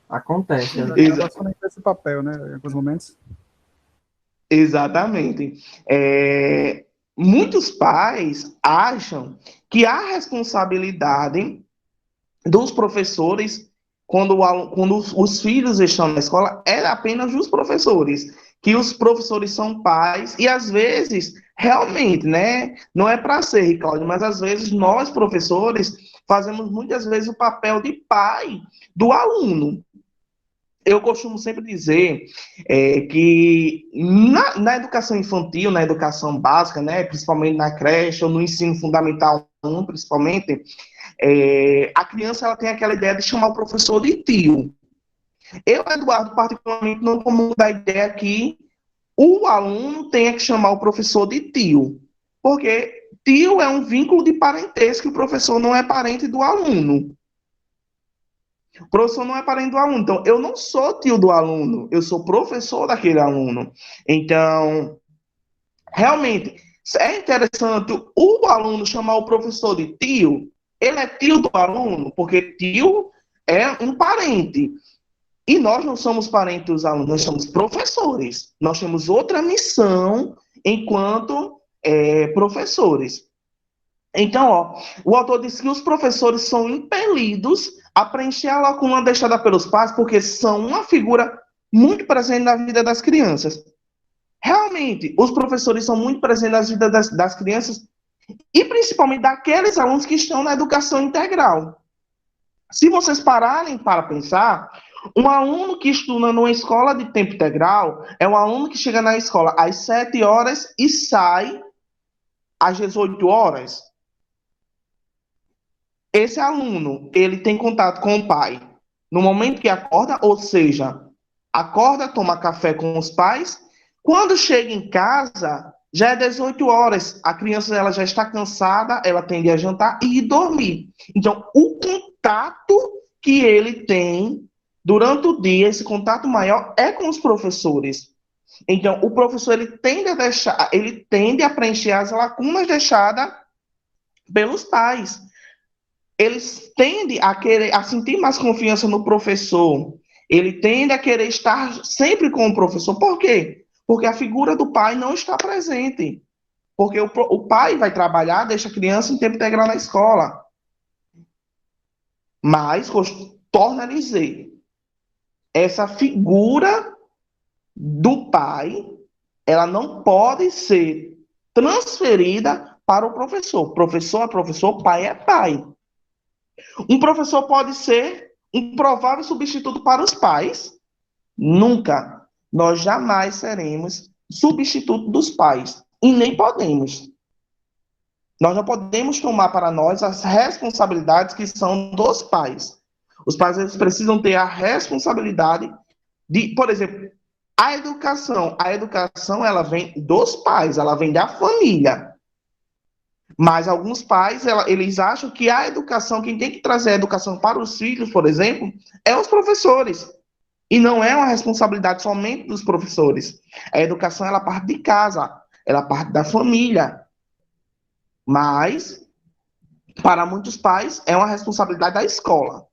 Acontece. Exatamente esse papel, né? Em alguns momentos. Exatamente. Muitos pais acham que a responsabilidade dos professores, quando os filhos estão na escola, é apenas dos professores, que os professores são pais, e às vezes, realmente, né, não é para ser, Cláudio, mas às vezes nós, professores, fazemos muitas vezes o papel de pai do aluno. Eu costumo sempre dizer que na educação infantil, na educação básica, né, principalmente na creche ou no ensino fundamental 1, principalmente, a criança ela tem aquela ideia de chamar o professor de tio. Eu, Eduardo, particularmente, não comungo da ideia que o aluno tenha que chamar o professor de tio, porque tio é um vínculo de parentesco, que o professor não é parente do aluno. O professor não é parente do aluno. Então, eu não sou tio do aluno, eu sou professor daquele aluno. Então, realmente, é interessante o aluno chamar o professor de tio. Ele é tio do aluno, porque tio é um parente. E nós não somos parentes dos alunos, nós somos professores. Nós temos outra missão enquanto professores. Então, ó, o autor diz que os professores são impelidos a preencher a lacuna deixada pelos pais, porque são uma figura muito presente na vida das crianças. Realmente, os professores são muito presentes na vida das crianças, e principalmente daqueles alunos que estão na educação integral. Se vocês pararem para pensar, um aluno que estuda numa escola de tempo integral é um aluno que chega na escola às 7 horas e sai às 18 horas. Esse aluno, ele tem contato com o pai no momento que acorda, ou seja, acorda, toma café com os pais. Quando chega em casa, já é 18 horas. A criança ela já está cansada, ela tende a jantar e ir dormir. Então, o contato que ele tem durante o dia, esse contato maior, é com os professores. Então, o professor ele tende a preencher as lacunas deixadas pelos pais. Eles tendem a sentir mais confiança no professor. Ele tende a querer estar sempre com o professor. Por quê? Porque a figura do pai não está presente. Porque o pai vai trabalhar, deixa a criança em tempo integral na escola. Mas, torna a dizer, essa figura do pai, ela não pode ser transferida para o professor. Professor é professor, pai é pai. Um professor pode ser um provável substituto para os pais? Nunca. Nós jamais seremos substituto dos pais. E nem podemos. Nós não podemos tomar para nós as responsabilidades que são dos pais. Os pais eles precisam ter a responsabilidade de, por exemplo, a educação. A educação ela vem dos pais, ela vem da família. Mas alguns pais, eles acham que a educação, quem tem que trazer a educação para os filhos, por exemplo, é os professores. E não é uma responsabilidade somente dos professores. A educação, ela parte de casa, ela parte da família. Mas, para muitos pais, é uma responsabilidade da escola.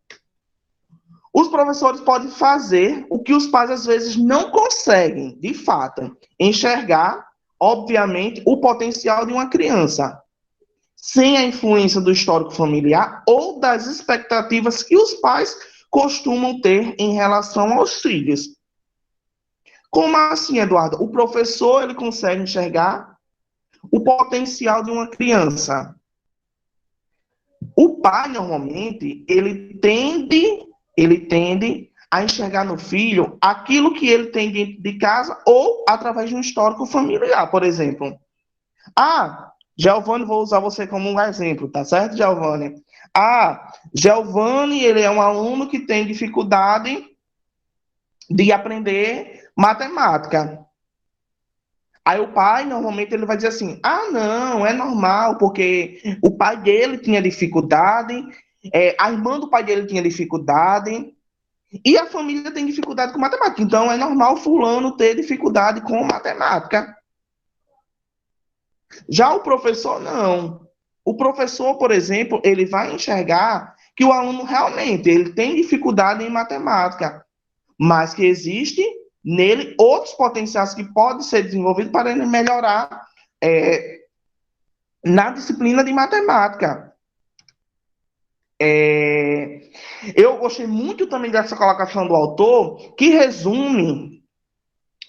Os professores podem fazer o que os pais, às vezes, não conseguem, de fato, enxergar, obviamente, o potencial de uma criança, sem a influência do histórico familiar ou das expectativas que os pais costumam ter em relação aos filhos. Como assim, Eduardo? O professor ele consegue enxergar o potencial de uma criança. O pai, normalmente, ele tende a enxergar no filho aquilo que ele tem dentro de casa ou através de um histórico familiar, por exemplo. Giovanni, vou usar você como um exemplo, tá certo, Giovanni? Giovanni, ele é um aluno que tem dificuldade de aprender matemática. Aí o pai, normalmente, ele vai dizer assim, não, é normal, porque o pai dele tinha dificuldade, a irmã do pai dele tinha dificuldade, e a família tem dificuldade com matemática. Então, é normal fulano ter dificuldade com matemática. Já o professor, não. O professor, por exemplo, ele vai enxergar que o aluno realmente ele tem dificuldade em matemática, mas que existe nele outros potenciais que podem ser desenvolvidos para ele melhorar na disciplina de matemática. Eu gostei muito também dessa colocação do autor, que resume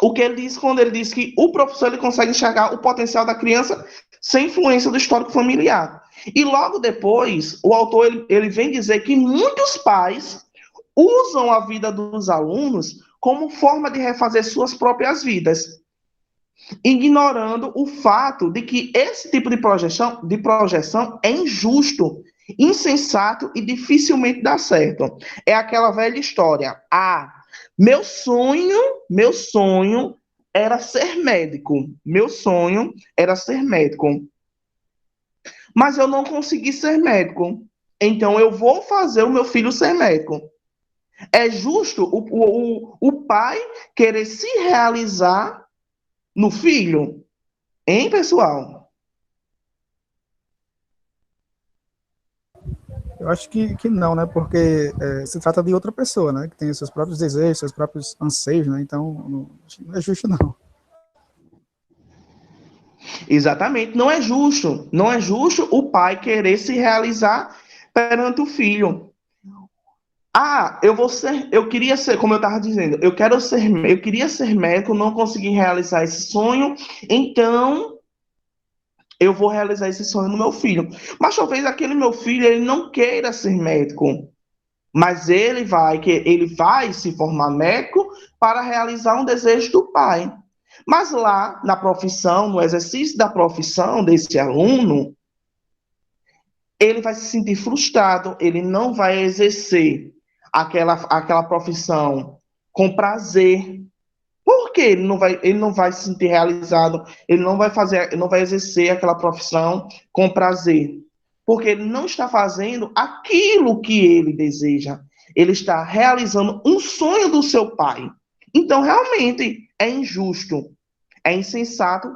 o que ele diz quando ele diz que o professor ele consegue enxergar o potencial da criança sem influência do histórico familiar. E logo depois, o autor ele vem dizer que muitos pais usam a vida dos alunos como forma de refazer suas próprias vidas, ignorando o fato de que esse tipo de projeção é injusto, insensato e dificilmente dá certo. É aquela velha história. Meu sonho era ser médico. Meu sonho era ser médico. Mas eu não consegui ser médico. Então eu vou fazer o meu filho ser médico. É justo o pai querer se realizar no filho? Hein, pessoal? Eu acho que não, né? Porque se trata de outra pessoa, né? Que tem os seus próprios desejos, seus próprios anseios, né? Então, não é justo, não. Exatamente, não é justo. Não é justo o pai querer se realizar perante o filho. Ah, eu queria ser, como eu estava dizendo, eu queria ser médico, não consegui realizar esse sonho, então eu vou realizar esse sonho no meu filho. Mas talvez aquele meu filho, ele não queira ser médico, mas ele vai se formar médico para realizar um desejo do pai. Mas lá, na profissão, no exercício da profissão desse aluno, ele vai se sentir frustrado, ele não vai exercer aquela profissão com prazer. Por que ele não vai se sentir realizado, ele não vai exercer aquela profissão com prazer? Porque ele não está fazendo aquilo que ele deseja. Ele está realizando um sonho do seu pai. Então, realmente, é injusto, é insensato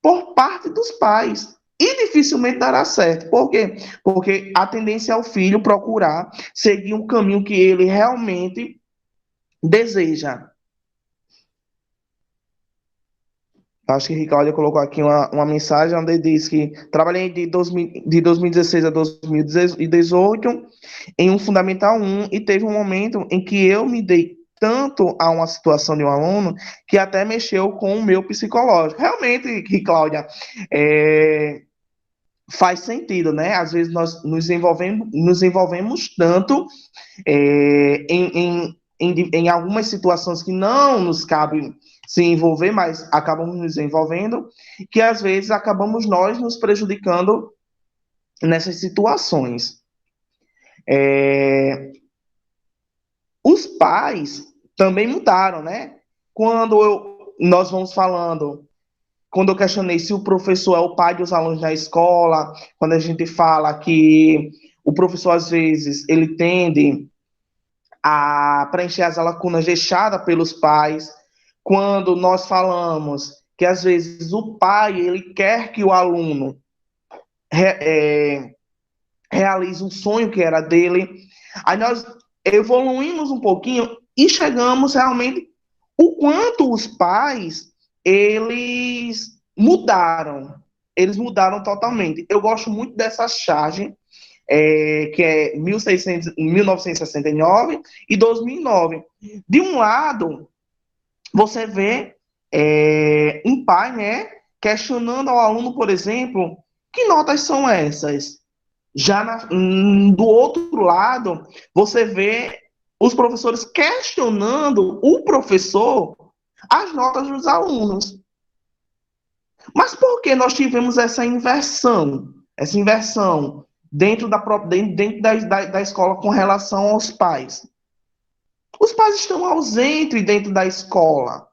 por parte dos pais. E dificilmente dará certo. Por quê? Porque a tendência é o filho procurar seguir um caminho que ele realmente deseja. Acho que Ricardo colocou aqui uma mensagem onde ele diz que trabalhei de 2016 a 2018 em um Fundamental 1 e teve um momento em que eu me dei tanto a uma situação de um aluno que até mexeu com o meu psicológico. Realmente, Cláudia, faz sentido, né? Às vezes nós nos envolvemos tanto em algumas situações que não nos cabe se envolver, mas acabamos nos envolvendo, que às vezes acabamos nós nos prejudicando nessas situações. Os pais também mudaram, né? Nós vamos falando, quando eu questionei se o professor é o pai dos alunos na escola, quando a gente fala que o professor, às vezes, ele tende a preencher as lacunas deixadas pelos pais, quando nós falamos que, às vezes, o pai, ele quer que o aluno realize um sonho que era dele, aí nós evoluímos um pouquinho e chegamos realmente o quanto os pais, eles mudaram totalmente. Eu gosto muito dessa charge, que é 1969 e 2009. De um lado, você vê um pai, né, questionando ao aluno, por exemplo, que notas são essas? Do outro lado, você vê os professores questionando o professor as notas dos alunos. Mas por que nós tivemos essa inversão? Essa inversão dentro da escola com relação aos pais? Os pais estão ausentes dentro da escola.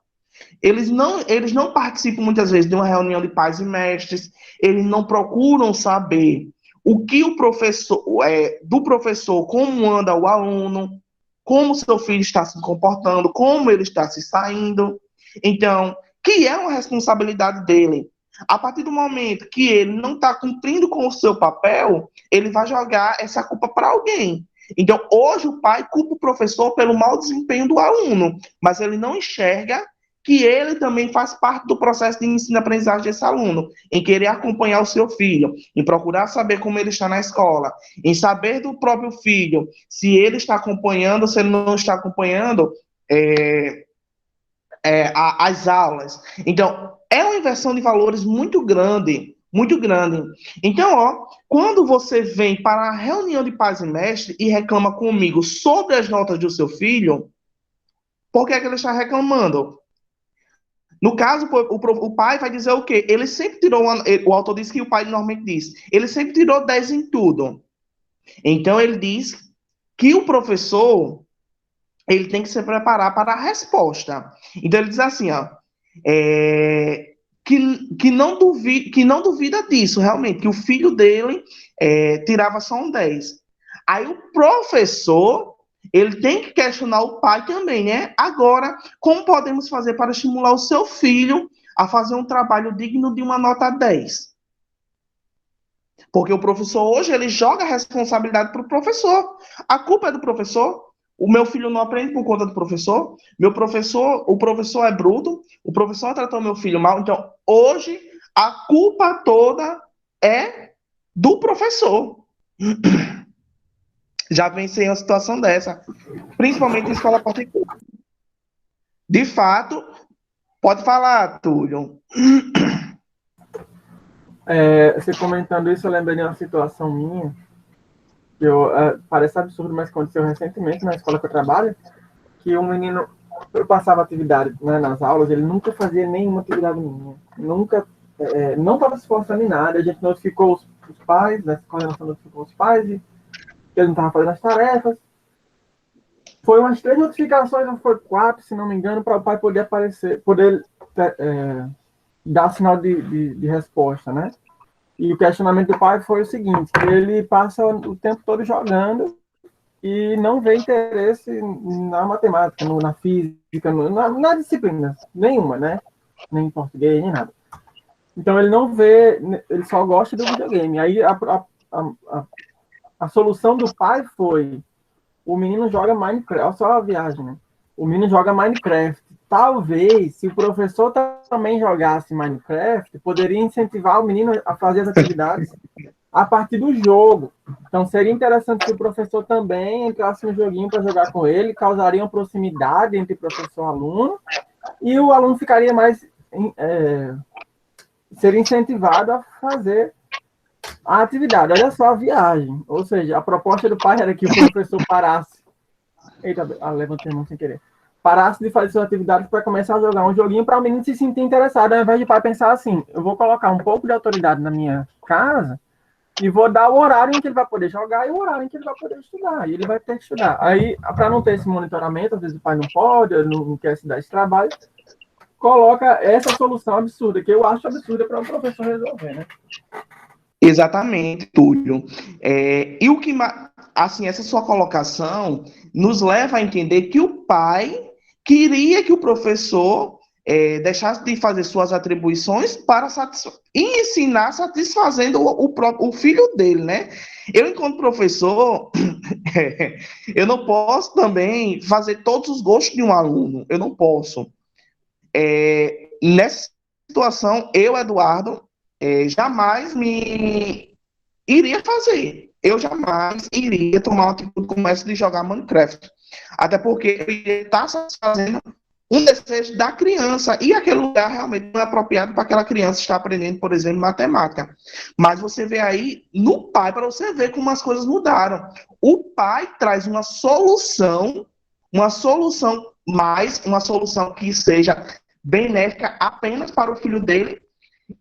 Eles não participam muitas vezes de uma reunião de pais e mestres, eles não procuram saber o que o professor, do professor, como anda o aluno, como seu filho está se comportando, como ele está se saindo. Então, que é uma responsabilidade dele. A partir do momento que ele não está cumprindo com o seu papel, ele vai jogar essa culpa para alguém. Então, hoje o pai culpa o professor pelo mau desempenho do aluno, mas ele não enxerga que ele também faz parte do processo de ensino-aprendizagem desse aluno, em querer acompanhar o seu filho, em procurar saber como ele está na escola, em saber do próprio filho, se ele está acompanhando, se ele não está acompanhando as aulas. Então, é uma inversão de valores muito grande, muito grande. Então, quando você vem para a reunião de pais e mestres e reclama comigo sobre as notas do seu filho, por que é que ele está reclamando? No caso, o pai vai dizer o quê? Ele sempre tirou, o autor diz que o pai normalmente diz, ele sempre tirou 10 em tudo. Então, ele diz que o professor, ele tem que se preparar para a resposta. Então, ele diz assim, que não duvida disso, realmente, que o filho dele tirava só um 10. Aí o professor, ele tem que questionar o pai também, né? Agora, como podemos fazer para estimular o seu filho a fazer um trabalho digno de uma nota 10? Porque o professor hoje, ele joga a responsabilidade para o professor. A culpa é do professor. O meu filho não aprende por conta do professor. O professor é bruto. O professor tratou meu filho mal. Então, hoje, a culpa toda é do professor. Já pensei em uma situação dessa, principalmente em escola particular. De fato, pode falar, Túlio. Você comentando isso, eu lembrei de uma situação minha, que parece absurdo, mas aconteceu recentemente na escola que eu trabalho, que um menino, eu passava atividade, né, nas aulas, ele nunca fazia nenhuma atividade minha, nunca, não estava se esforçando em nada, a gente notificou os pais, né, a coordenação notificou os pais, e ele não estava fazendo as tarefas. Foi umas 3 notificações, ou foi 4, se não me engano, para o pai poder aparecer, poder dar sinal de resposta, né? E o questionamento do pai foi o seguinte, que ele passa o tempo todo jogando e não vê interesse na matemática, na física, na disciplina nenhuma, né? Nem em português, nem nada. Então ele não vê, ele só gosta do videogame. Aí a solução do pai foi: o menino joga Minecraft, olha só a viagem, né? O menino joga Minecraft. Talvez, se o professor também jogasse Minecraft, poderia incentivar o menino a fazer as atividades a partir do jogo. Então, seria interessante se o professor também entrasse no joguinho para jogar com ele, causaria uma proximidade entre professor e aluno, e o aluno ficaria mais... seria incentivado a fazer a atividade. Olha só a viagem. Ou seja, a proposta do pai era que o professor parasse. Eita, levantei a mão sem querer. Parasse de fazer suas atividades para começar a jogar um joguinho para o menino se sentir interessado, ao invés de pai pensar assim: eu vou colocar um pouco de autoridade na minha casa e vou dar o horário em que ele vai poder jogar e o horário em que ele vai poder estudar. E ele vai ter que estudar. Aí, para não ter esse monitoramento, às vezes o pai não pode, não quer se dar esse trabalho, coloca essa solução absurda, que eu acho absurda para o professor resolver, né? Exatamente, Túlio. E o que, assim, essa sua colocação nos leva a entender que o pai queria que o professor deixasse de fazer suas atribuições para ensinar satisfazendo o filho dele, né? Eu, enquanto professor, eu não posso também fazer todos os gostos de um aluno. Eu não posso. Nessa situação, eu, Eduardo, jamais me iria fazer. Eu jamais iria tomar uma atitude como essa de jogar Minecraft. Até porque eu iria estar satisfazendo um desejo da criança. E aquele lugar realmente não é apropriado para aquela criança estar aprendendo, por exemplo, matemática. Mas você vê aí no pai, para você ver como as coisas mudaram. O pai traz uma solução uma solução que seja benéfica apenas para o filho dele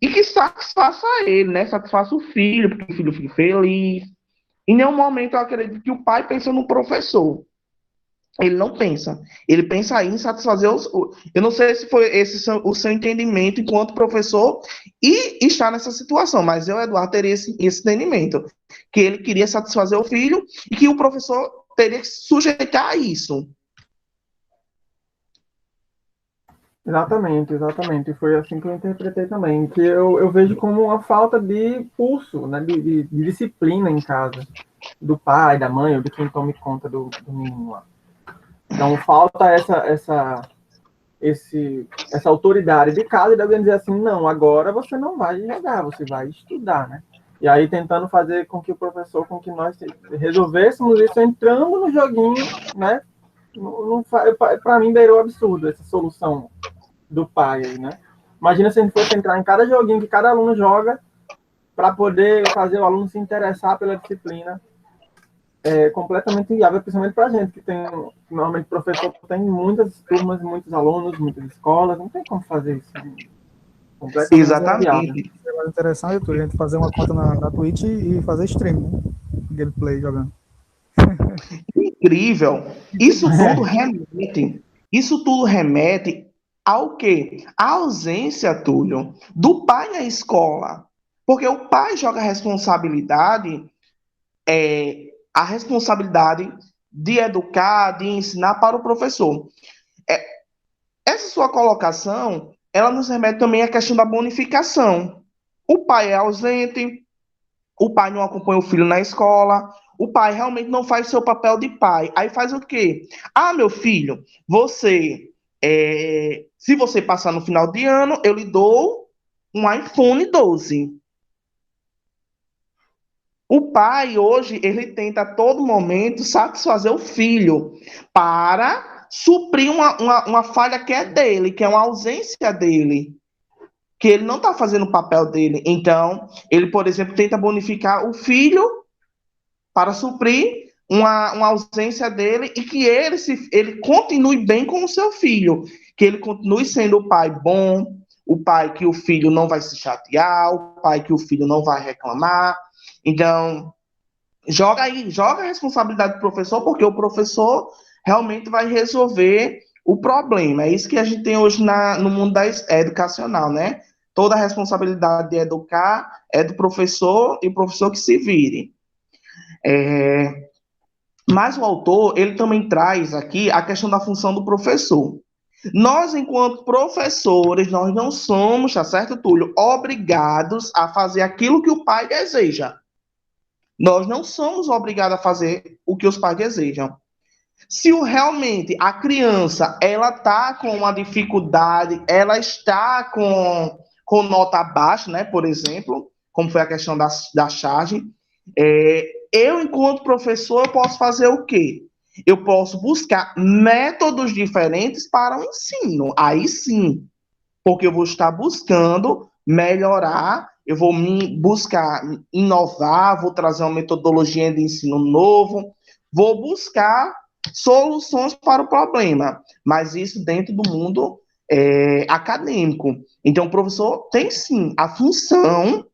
e que satisfaça ele, né? Satisfaça o filho, porque o filho fique feliz. Em nenhum momento eu acredito que o pai pensa no professor. Ele não pensa. Ele pensa aí em satisfazer eu não sei se foi esse o seu entendimento enquanto professor e está nessa situação, mas eu, Eduardo, teria esse entendimento. Que ele queria satisfazer o filho e que o professor teria que se sujeitar a isso. Exatamente. E foi assim que eu interpretei também, que eu vejo como uma falta de pulso, né, de disciplina em casa, do pai, da mãe, ou de quem tome conta do menino lá. Então, falta essa autoridade de casa e de alguém dizer assim: não, agora você não vai jogar, você vai estudar, né? E aí tentando fazer com que nós resolvêssemos isso entrando no joguinho, né? Para mim, beirou absurdo essa solução do pai aí, né? Imagina se a gente fosse entrar em cada joguinho que cada aluno joga para poder fazer o aluno se interessar pela disciplina. É completamente inviável, principalmente para a gente, que tem, normalmente, professor tem muitas turmas, muitos alunos, muitas escolas, não tem como fazer isso. Completamente Exatamente. É interessante, Túlio, a gente fazer uma conta na Twitch e fazer stream, né? Gameplay jogando. Incrível. Isso tudo remete ao quê? A ausência, Túlio, do pai na escola. Porque o pai joga a responsabilidade de educar, de ensinar para o professor. Essa sua colocação, ela nos remete também à questão da bonificação. O pai é ausente, o pai não acompanha o filho na escola, o pai realmente não faz o seu papel de pai. Aí faz o quê? Ah, meu filho, se você passar no final de ano, eu lhe dou um iPhone 12. O pai, hoje, ele tenta a todo momento satisfazer o filho para suprir uma falha que é dele, que é uma ausência dele, que ele não está fazendo o papel dele. Então, ele, por exemplo, tenta bonificar o filho para suprir uma ausência dele e que ele continue bem com o seu filho, que ele continue sendo o pai bom, o pai que o filho não vai se chatear, o pai que o filho não vai reclamar. Então, joga a responsabilidade do professor, porque o professor realmente vai resolver o problema. É isso que a gente tem hoje no mundo educacional, né? Toda a responsabilidade de educar é do professor e o professor que se vire. Mas o autor, ele também traz aqui a questão da função do professor. Nós, enquanto professores, nós não somos, tá certo, Túlio, obrigados a fazer aquilo que o pai deseja. Nós não somos obrigados a fazer o que os pais desejam. Se realmente a criança ela está com uma dificuldade, ela está com nota baixa, né, por exemplo, como foi a questão da charge, eu, enquanto professor, eu posso fazer o quê? Eu posso buscar métodos diferentes para o ensino. Aí sim, porque eu vou estar buscando melhorar, eu vou buscar inovar, vou trazer uma metodologia de ensino novo, vou buscar soluções para o problema, mas isso dentro do mundo acadêmico. Então, o professor tem sim a função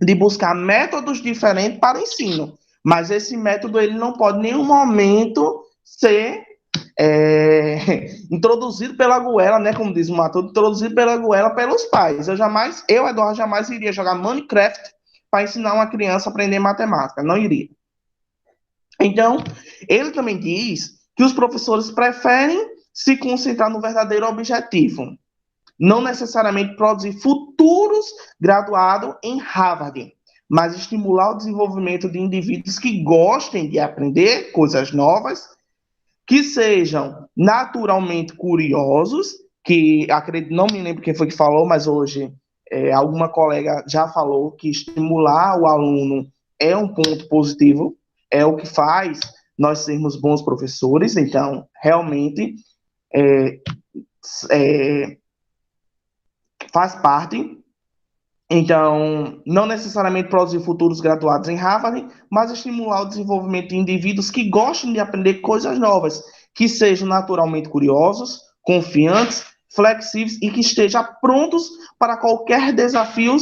de buscar métodos diferentes para o ensino, mas esse método ele não pode em nenhum momento ser introduzido pela goela, né, como diz o Matuto, introduzido pela goela pelos pais. Eu, Eduardo, jamais iria jogar Minecraft para ensinar uma criança a aprender matemática, não iria. Então, ele também diz que os professores preferem se concentrar no verdadeiro objetivo, não necessariamente produzir futuros graduados em Harvard, mas estimular o desenvolvimento de indivíduos que gostem de aprender coisas novas, que sejam naturalmente curiosos, que acredito, não me lembro quem foi que falou, mas hoje alguma colega já falou que estimular o aluno é um ponto positivo, é o que faz nós sermos bons professores. Então, realmente, faz parte. Então, não necessariamente produzir futuros graduados em Harvard, mas estimular o desenvolvimento de indivíduos que gostem de aprender coisas novas, que sejam naturalmente curiosos, confiantes, flexíveis e que estejam prontos para qualquer desafio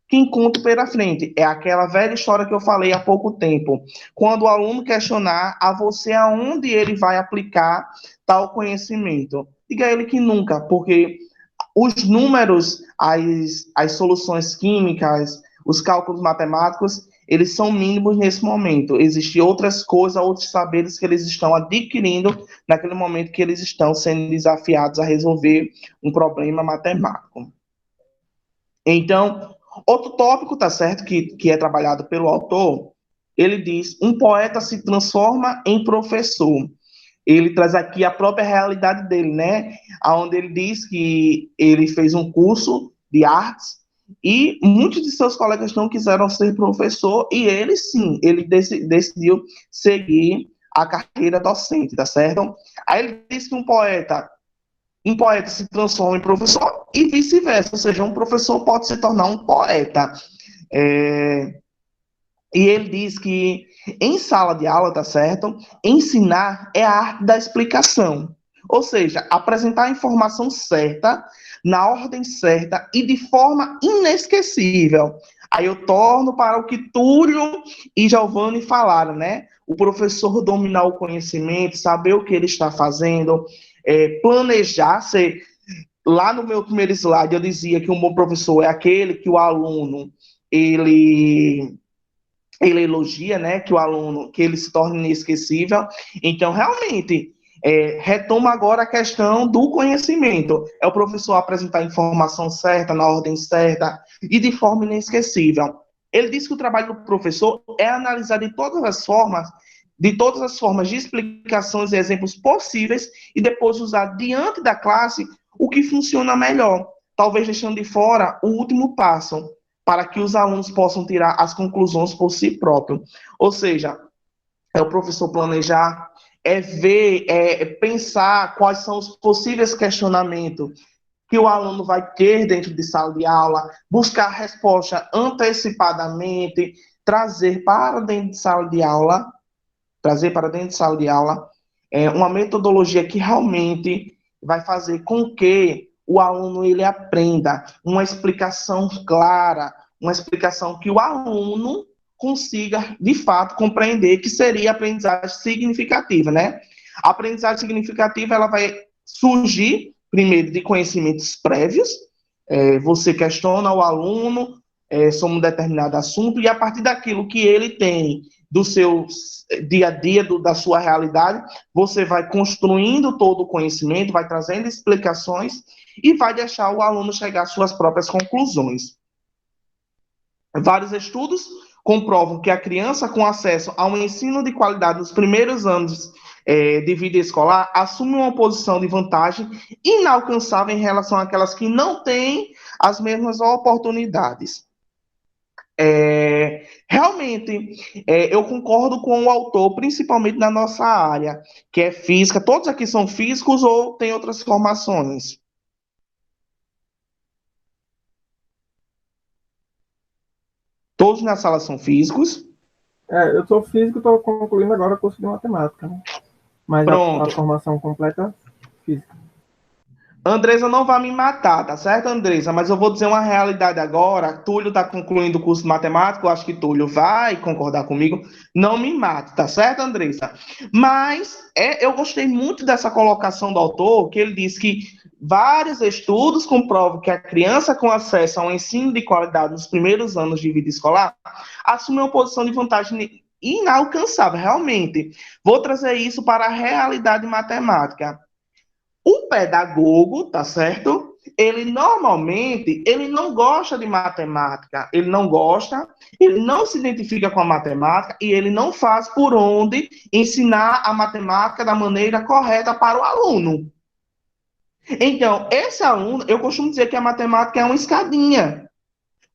que encontre pela frente. É aquela velha história que eu falei há pouco tempo. Quando o aluno questionar a você aonde ele vai aplicar tal conhecimento, diga a ele que nunca, porque os números, as soluções químicas, os cálculos matemáticos, eles são mínimos nesse momento. Existem outras coisas, outros saberes que eles estão adquirindo naquele momento que eles estão sendo desafiados a resolver um problema matemático. Então, outro tópico, tá certo, que é trabalhado pelo autor, ele diz: um poeta se transforma em professor. Ele traz aqui a própria realidade dele, né? Onde ele diz que ele fez um curso de artes e muitos de seus colegas não quiseram ser professor e ele, sim, ele decidiu seguir a carreira docente, tá certo? Aí ele diz que um poeta se transforma em professor e vice-versa, ou seja, um professor pode se tornar um poeta. E ele diz que em sala de aula, tá certo? Ensinar é a arte da explicação. Ou seja, apresentar a informação certa, na ordem certa e de forma inesquecível. Aí eu torno para o que Túlio e Giovanni falaram, né? O professor dominar o conhecimento, saber o que ele está fazendo, planejar. Lá no meu primeiro slide eu dizia que um bom professor é aquele que o aluno, ele elogia, né, que o aluno, que ele se torne inesquecível. Então, realmente, retoma agora a questão do conhecimento. É o professor apresentar a informação certa, na ordem certa e de forma inesquecível. Ele diz que o trabalho do professor é analisar de todas as formas de explicações e exemplos possíveis e depois usar diante da classe o que funciona melhor. talvez deixando de fora o último passo, para que os alunos possam tirar as conclusões por si próprios. Ou seja, é o professor planejar, é ver, é pensar quais são os possíveis questionamentos que o aluno vai ter dentro de sala de aula, buscar resposta antecipadamente, trazer para dentro de sala de aula, uma metodologia que realmente vai fazer com que o aluno ele aprenda uma explicação clara, uma explicação que o aluno consiga, de fato, compreender, que seria a aprendizagem significativa, né? A aprendizagem significativa, ela vai surgir, primeiro, de conhecimentos prévios, você questiona o aluno sobre um determinado assunto, e a partir daquilo que ele tem do seu dia a dia, da sua realidade, você vai construindo todo o conhecimento, vai trazendo explicações e vai deixar o aluno chegar às suas próprias conclusões. Vários estudos comprovam que a criança com acesso a um ensino de qualidade nos primeiros anos de vida escolar assume uma posição de vantagem inalcançável em relação àquelas que não têm as mesmas oportunidades. Realmente, eu concordo com o autor, principalmente na nossa área, que é física. Todos aqui são físicos ou têm outras formações? Todos na sala são físicos? Eu sou físico, estou concluindo agora o curso de matemática, né? Mas a formação completa física. Andresa não vai me matar, tá certo, Andresa? Mas eu vou dizer uma realidade agora. Túlio está concluindo o curso de matemática, eu acho que Túlio vai concordar comigo. Não me mate, tá certo, Andresa? Mas eu gostei muito dessa colocação do autor, que ele diz que vários estudos comprovam que a criança com acesso a um ensino de qualidade nos primeiros anos de vida escolar assume uma posição de vantagem inalcançável, realmente. Vou trazer isso para a realidade matemática. O pedagogo, tá certo? Ele normalmente, ele não gosta de matemática, ele não se identifica com a matemática e ele não faz por onde ensinar a matemática da maneira correta para o aluno. Então, esse aluno, eu costumo dizer que a matemática é uma escadinha.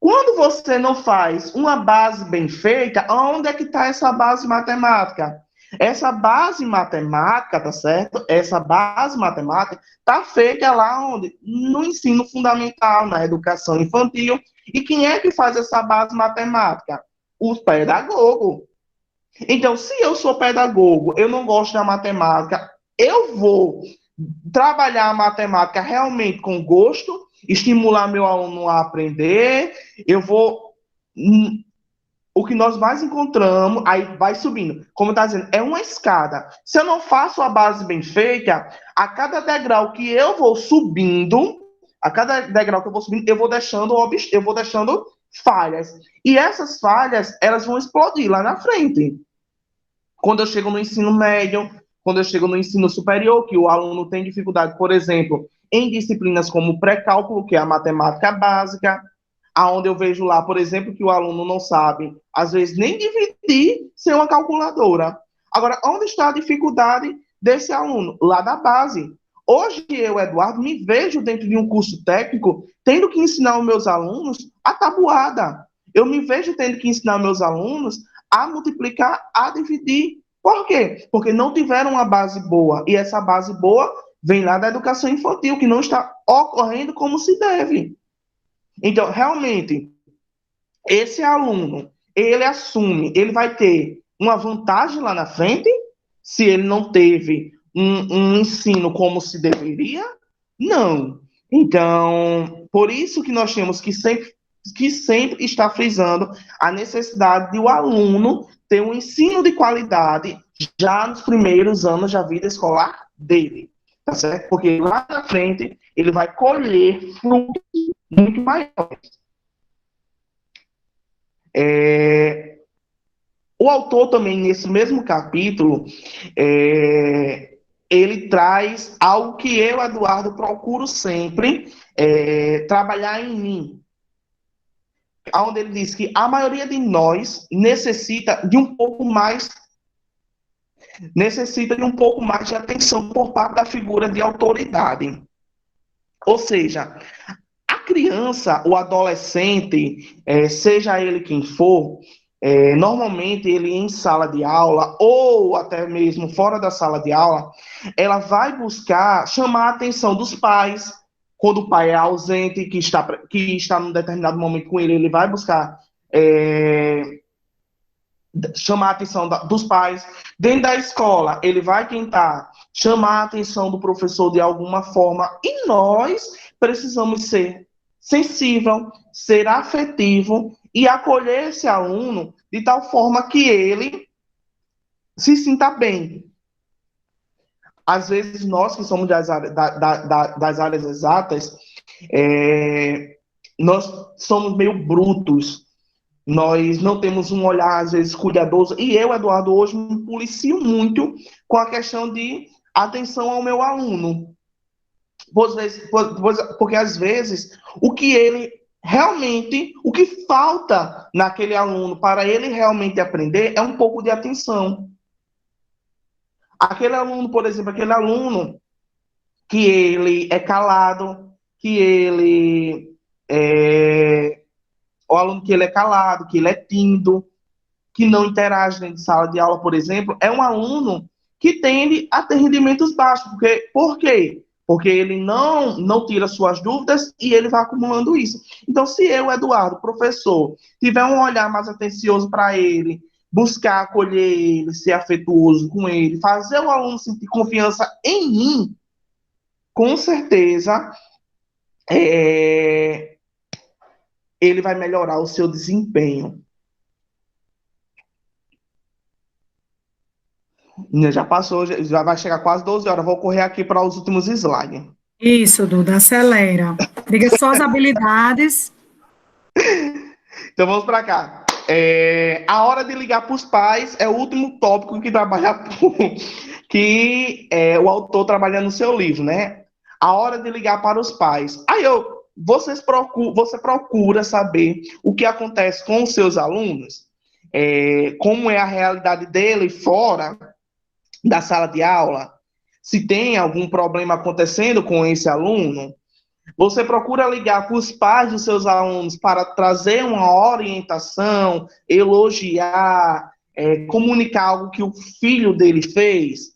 Quando você não faz uma base bem feita, onde é que está essa base matemática? Essa base matemática, tá certo? Essa base matemática está feita lá onde? No ensino fundamental, na educação infantil. E quem é que faz essa base matemática? O pedagogo. Então, se eu sou pedagogo, eu não gosto da matemática, eu vou trabalhar a matemática realmente com gosto, estimular meu aluno a aprender, o que nós mais encontramos, aí vai subindo, como está dizendo, é uma escada. Se eu não faço a base bem feita, a cada degrau que eu vou subindo, eu vou deixando falhas. E essas falhas, elas vão explodir lá na frente. Quando eu chego no ensino médio, quando eu chego no ensino superior, que o aluno tem dificuldade, por exemplo, em disciplinas como pré-cálculo, que é a matemática básica, aonde eu vejo lá, por exemplo, que o aluno não sabe, às vezes, nem dividir sem uma calculadora. Agora, onde está a dificuldade desse aluno? Lá da base. Hoje, eu, Eduardo, me vejo dentro de um curso técnico tendo que ensinar os meus alunos a tabuada. Eu me vejo tendo que ensinar os meus alunos a multiplicar, a dividir. Por quê? Porque não tiveram uma base boa. E essa base boa vem lá da educação infantil, que não está ocorrendo como se deve. Então, realmente, esse aluno, ele vai ter uma vantagem lá na frente, se ele não teve um ensino como se deveria? Não. Então, por isso que nós temos que sempre estar frisando a necessidade de o aluno ter um ensino de qualidade já nos primeiros anos da vida escolar dele, tá certo? Porque lá na frente ele vai colher frutos muito maiores. O autor também, nesse mesmo capítulo, ele traz algo que eu, Eduardo, procuro sempre trabalhar em mim, onde ele diz que a maioria de nós necessita de um pouco mais de atenção por parte da figura de autoridade. Ou seja, a criança, o adolescente, seja ele quem for, normalmente ele em sala de aula, ou até mesmo fora da sala de aula, ela vai buscar chamar a atenção dos pais. Quando o pai é ausente, que está num determinado momento com ele, ele vai buscar chamar a atenção dos pais. Dentro da escola, ele vai tentar chamar a atenção do professor de alguma forma, e nós precisamos ser sensível, ser afetivo e acolher esse aluno de tal forma que ele se sinta bem. Às vezes, nós que somos das áreas exatas, nós somos meio brutos, nós não temos um olhar, às vezes, cuidadoso, e eu, Eduardo, hoje me policio muito com a questão de atenção ao meu aluno. Porque, às vezes, o que falta naquele aluno para ele realmente aprender é um pouco de atenção. Aquele aluno, por exemplo, que ele é calado, o aluno que ele é calado, que ele é tímido, que não interage dentro de sala de aula, por exemplo, é um aluno que tende a ter rendimentos baixos. Por quê? Porque ele não tira suas dúvidas e ele vai acumulando isso. Então, se eu, Eduardo, professor, tiver um olhar mais atencioso para ele, buscar acolher ele, ser afetuoso com ele, fazer o aluno sentir confiança em mim, com certeza, ele vai melhorar o seu desempenho. Já passou, já vai chegar quase 12 horas. Vou correr aqui para os últimos slides. Isso, Duda, acelera. Diga só as habilidades. Então vamos para cá. A hora de ligar para os pais é o último tópico que o autor trabalha no seu livro, né? A hora de ligar para os pais. Você procura saber o que acontece com os seus alunos, como é a realidade dele fora da sala de aula, se tem algum problema acontecendo com esse aluno. Você procura ligar para os pais dos seus alunos para trazer uma orientação, elogiar, comunicar algo que o filho dele fez.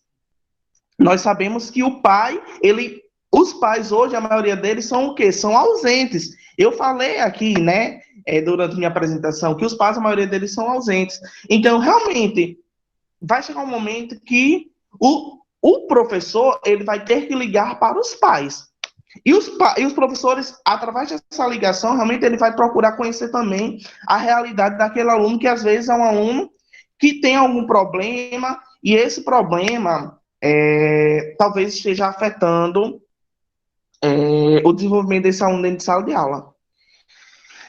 Nós sabemos que os pais hoje, a maioria deles são o quê? São ausentes. Eu falei aqui, né, durante minha apresentação, que os pais, a maioria deles são ausentes. Então, realmente, vai chegar um momento que o professor ele vai ter que ligar para os pais. E os professores, através dessa ligação, realmente ele vai procurar conhecer também a realidade daquele aluno, que às vezes é um aluno que tem algum problema, e esse problema talvez esteja afetando o desenvolvimento desse aluno dentro de sala de aula.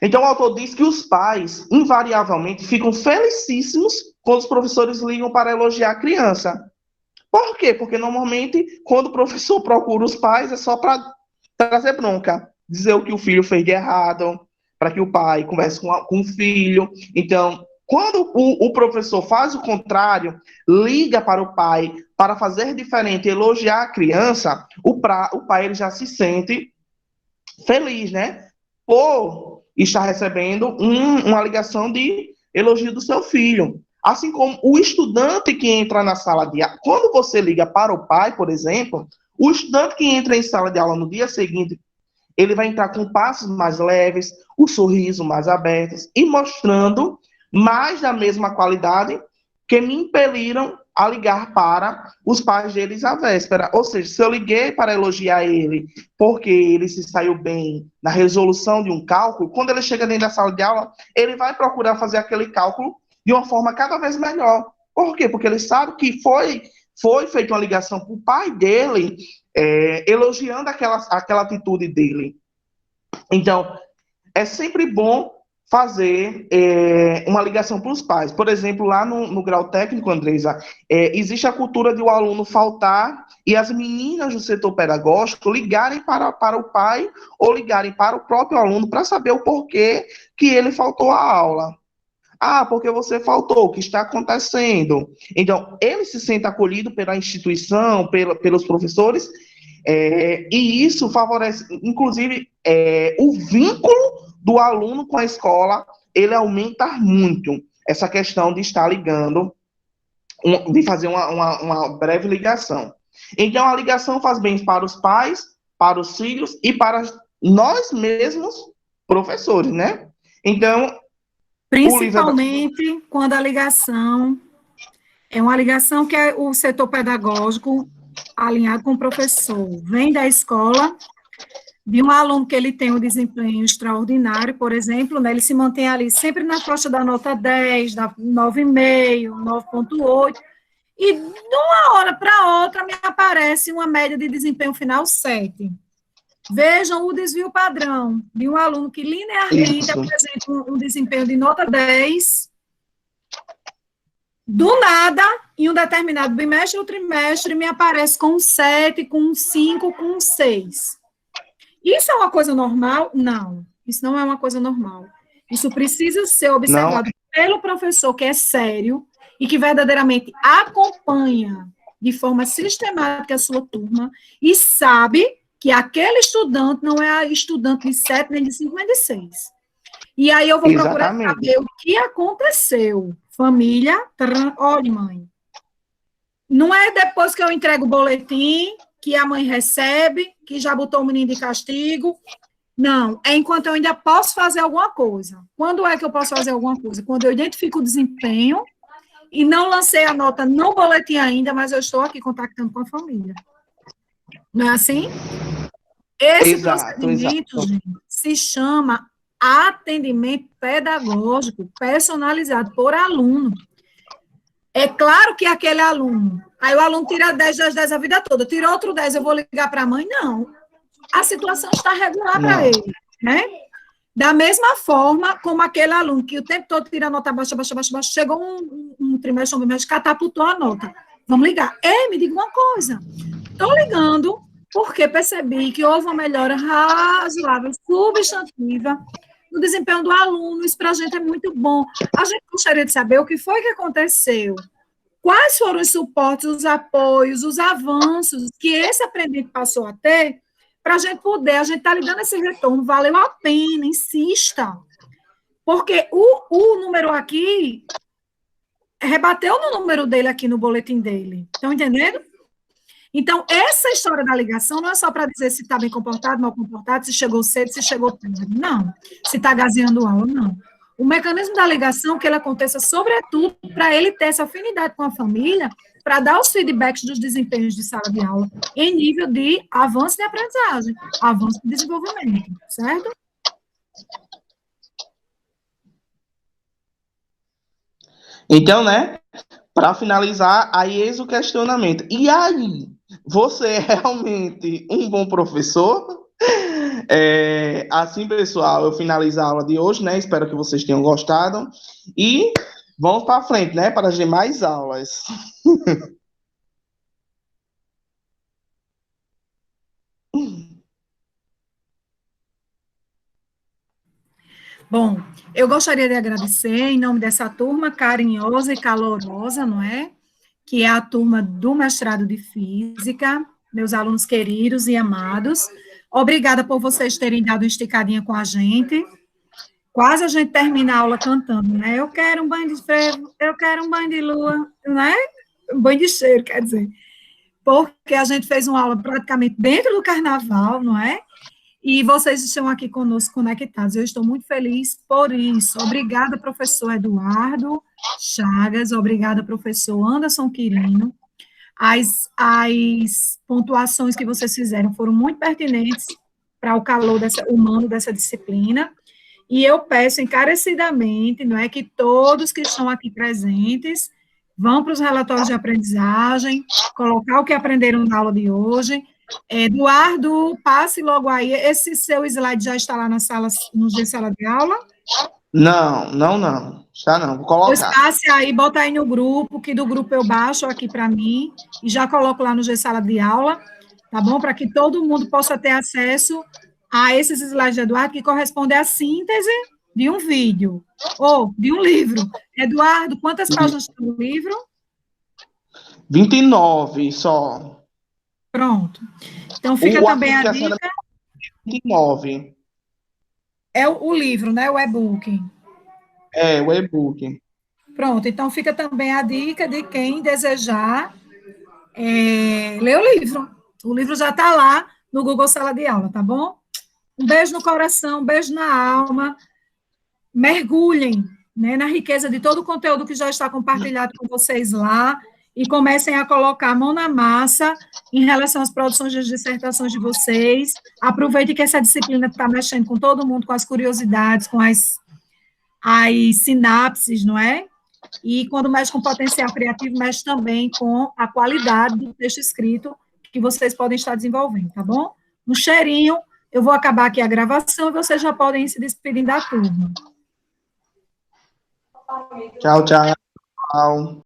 Então, o autor diz que os pais, invariavelmente, ficam felicíssimos quando os professores ligam para elogiar a criança. Por quê? Porque, normalmente, quando o professor procura os pais, é só para trazer bronca, dizer o que o filho fez de errado, para que o pai converse com o filho. Então, quando o professor faz o contrário, liga para o pai para fazer diferente, elogiar a criança, o pai ele já se sente feliz, né? Por estar recebendo uma ligação de elogio do seu filho. Assim como o estudante que entra na sala de aula, quando você liga para o pai, por exemplo, o estudante que entra em sala de aula no dia seguinte, ele vai entrar com passos mais leves, o sorriso mais aberto e mostrando mais da mesma qualidade que me impeliram a ligar para os pais deles à véspera. Ou seja, se eu liguei para elogiar ele porque ele se saiu bem na resolução de um cálculo, quando ele chega dentro da sala de aula, ele vai procurar fazer aquele cálculo de uma forma cada vez melhor. Por quê? Porque ele sabe que foi feita uma ligação para o pai dele, elogiando aquela atitude dele. Então, é sempre bom fazer uma ligação para os pais. Por exemplo, lá no grau técnico, Andresa, existe a cultura de o aluno faltar e as meninas do setor pedagógico ligarem para o pai ou ligarem para o próprio aluno para saber o porquê que ele faltou à aula. Porque você faltou, o que está acontecendo? Então, ele se sente acolhido pela instituição, pelos professores, E isso favorece, inclusive, o vínculo do aluno com a escola, ele aumenta muito essa questão de estar ligando, de fazer uma breve ligação. Então, a ligação faz bem para os pais, para os filhos e para nós mesmos, professores, né? Então, principalmente quando a ligação é uma ligação que é o setor pedagógico alinhado com o professor, vem da escola, de um aluno que ele tem um desempenho extraordinário, por exemplo, né, ele se mantém ali sempre na faixa da nota 10, da 9,5, 9,8, e de uma hora para outra me aparece uma média de desempenho final 7. Vejam o desvio padrão de um aluno que linearmente apresenta um desempenho de nota 10, do nada, em um determinado bimestre ou trimestre, me aparece com um 7, com um 5, com um 6. Isso é uma coisa normal? Não, isso não é uma coisa normal. Isso precisa ser observado pelo professor que é sério e que verdadeiramente acompanha de forma sistemática a sua turma e sabe que aquele estudante não é estudante de 7, nem de 5, nem de 6. E aí eu vou procurar saber o que aconteceu. Família, olha, mãe, não é depois que eu entrego o boletim, que a mãe recebe, que já botou o menino de castigo. Não, é enquanto eu ainda posso fazer alguma coisa. Quando é que eu posso fazer alguma coisa? Quando eu identifico o desempenho e não lancei a nota no boletim ainda, mas eu estou aqui contactando com a família. Não é assim? Esse procedimento, gente, se chama atendimento pedagógico personalizado por aluno. É claro que aquele aluno, aí o aluno tira 10 das 10 a vida toda, tira outro 10, eu vou ligar para a mãe? Não. A situação está regular para ele, né? Da mesma forma como aquele aluno que o tempo todo tira a nota baixa, chegou um trimestre, um bimestre, catapultou a nota. Vamos ligar. Ei, me diga uma coisa. Estou ligando porque percebi que houve uma melhora razoável, substantiva, no desempenho do aluno. Isso para a gente é muito bom. A gente gostaria de saber o que foi que aconteceu, quais foram os suportes, os apoios, os avanços que esse aprendente passou a ter, para a gente está lhe dando esse retorno, valeu a pena, insista. Porque o número aqui rebateu no número dele aqui no boletim dele. Estão entendendo? Então, essa história da ligação não é só para dizer se está bem comportado, mal comportado, se chegou cedo, se chegou tarde. Não. Se está gazeando aula, não. O mecanismo da ligação, que ele aconteça, sobretudo, para ele ter essa afinidade com a família, para dar os feedbacks dos desempenhos de sala de aula em nível de avanço de aprendizagem, avanço de desenvolvimento, certo? Então, né, para finalizar, aí eis o questionamento. E aí, você é realmente um bom professor? Assim, pessoal, eu finalizo a aula de hoje, né? Espero que vocês tenham gostado. E vamos para frente, né? Para as demais aulas. Bom, eu gostaria de agradecer em nome dessa turma carinhosa e calorosa, não é? Que é a turma do mestrado de Física, meus alunos queridos e amados. Obrigada por vocês terem dado uma esticadinha com a gente. Quase a gente termina a aula cantando, né? Eu quero um banho de frevo, eu quero um banho de lua, né? Um banho de cheiro, quer dizer. Porque a gente fez uma aula praticamente dentro do carnaval, não é? E vocês estão aqui conosco conectados. Eu estou muito feliz por isso. Obrigada, professor Eduardo Chagas. Obrigada, professor Anderson Quirino. As pontuações que vocês fizeram foram muito pertinentes para o calor humano dessa disciplina. E eu peço encarecidamente, não é, que todos que estão aqui presentes vão para os relatórios de aprendizagem, colocar o que aprenderam na aula de hoje. Eduardo, passe logo aí. Esse seu slide já está lá na sala, no G Sala de Aula? Não. Está não, vou colocar. Pois passe aí, bota aí no grupo, que do grupo eu baixo aqui para mim, e já coloco lá no G Sala de Aula, tá bom? Para que todo mundo possa ter acesso a esses slides de Eduardo, que correspondem à síntese de um vídeo, ou de um livro. Eduardo, quantas páginas tem no livro? 29 só. Pronto. Então, fica também a assunto que dica. 29. É o livro, né? O e-book. É, o e-book. Pronto, então fica também a dica de quem desejar ler o livro. O livro já está lá no Google Sala de Aula, tá bom? Um beijo no coração, um beijo na alma. Mergulhem, né, na riqueza de todo o conteúdo que já está compartilhado com vocês lá e comecem a colocar a mão na massa em relação às produções de dissertações de vocês. Aproveite que essa disciplina está mexendo com todo mundo, com as curiosidades, com as sinapses, não é? E quando mexe com potencial criativo, mexe também com a qualidade do texto escrito que vocês podem estar desenvolvendo, tá bom? Um cheirinho, eu vou acabar aqui a gravação e vocês já podem ir se despedindo da turma. Tchau, tchau.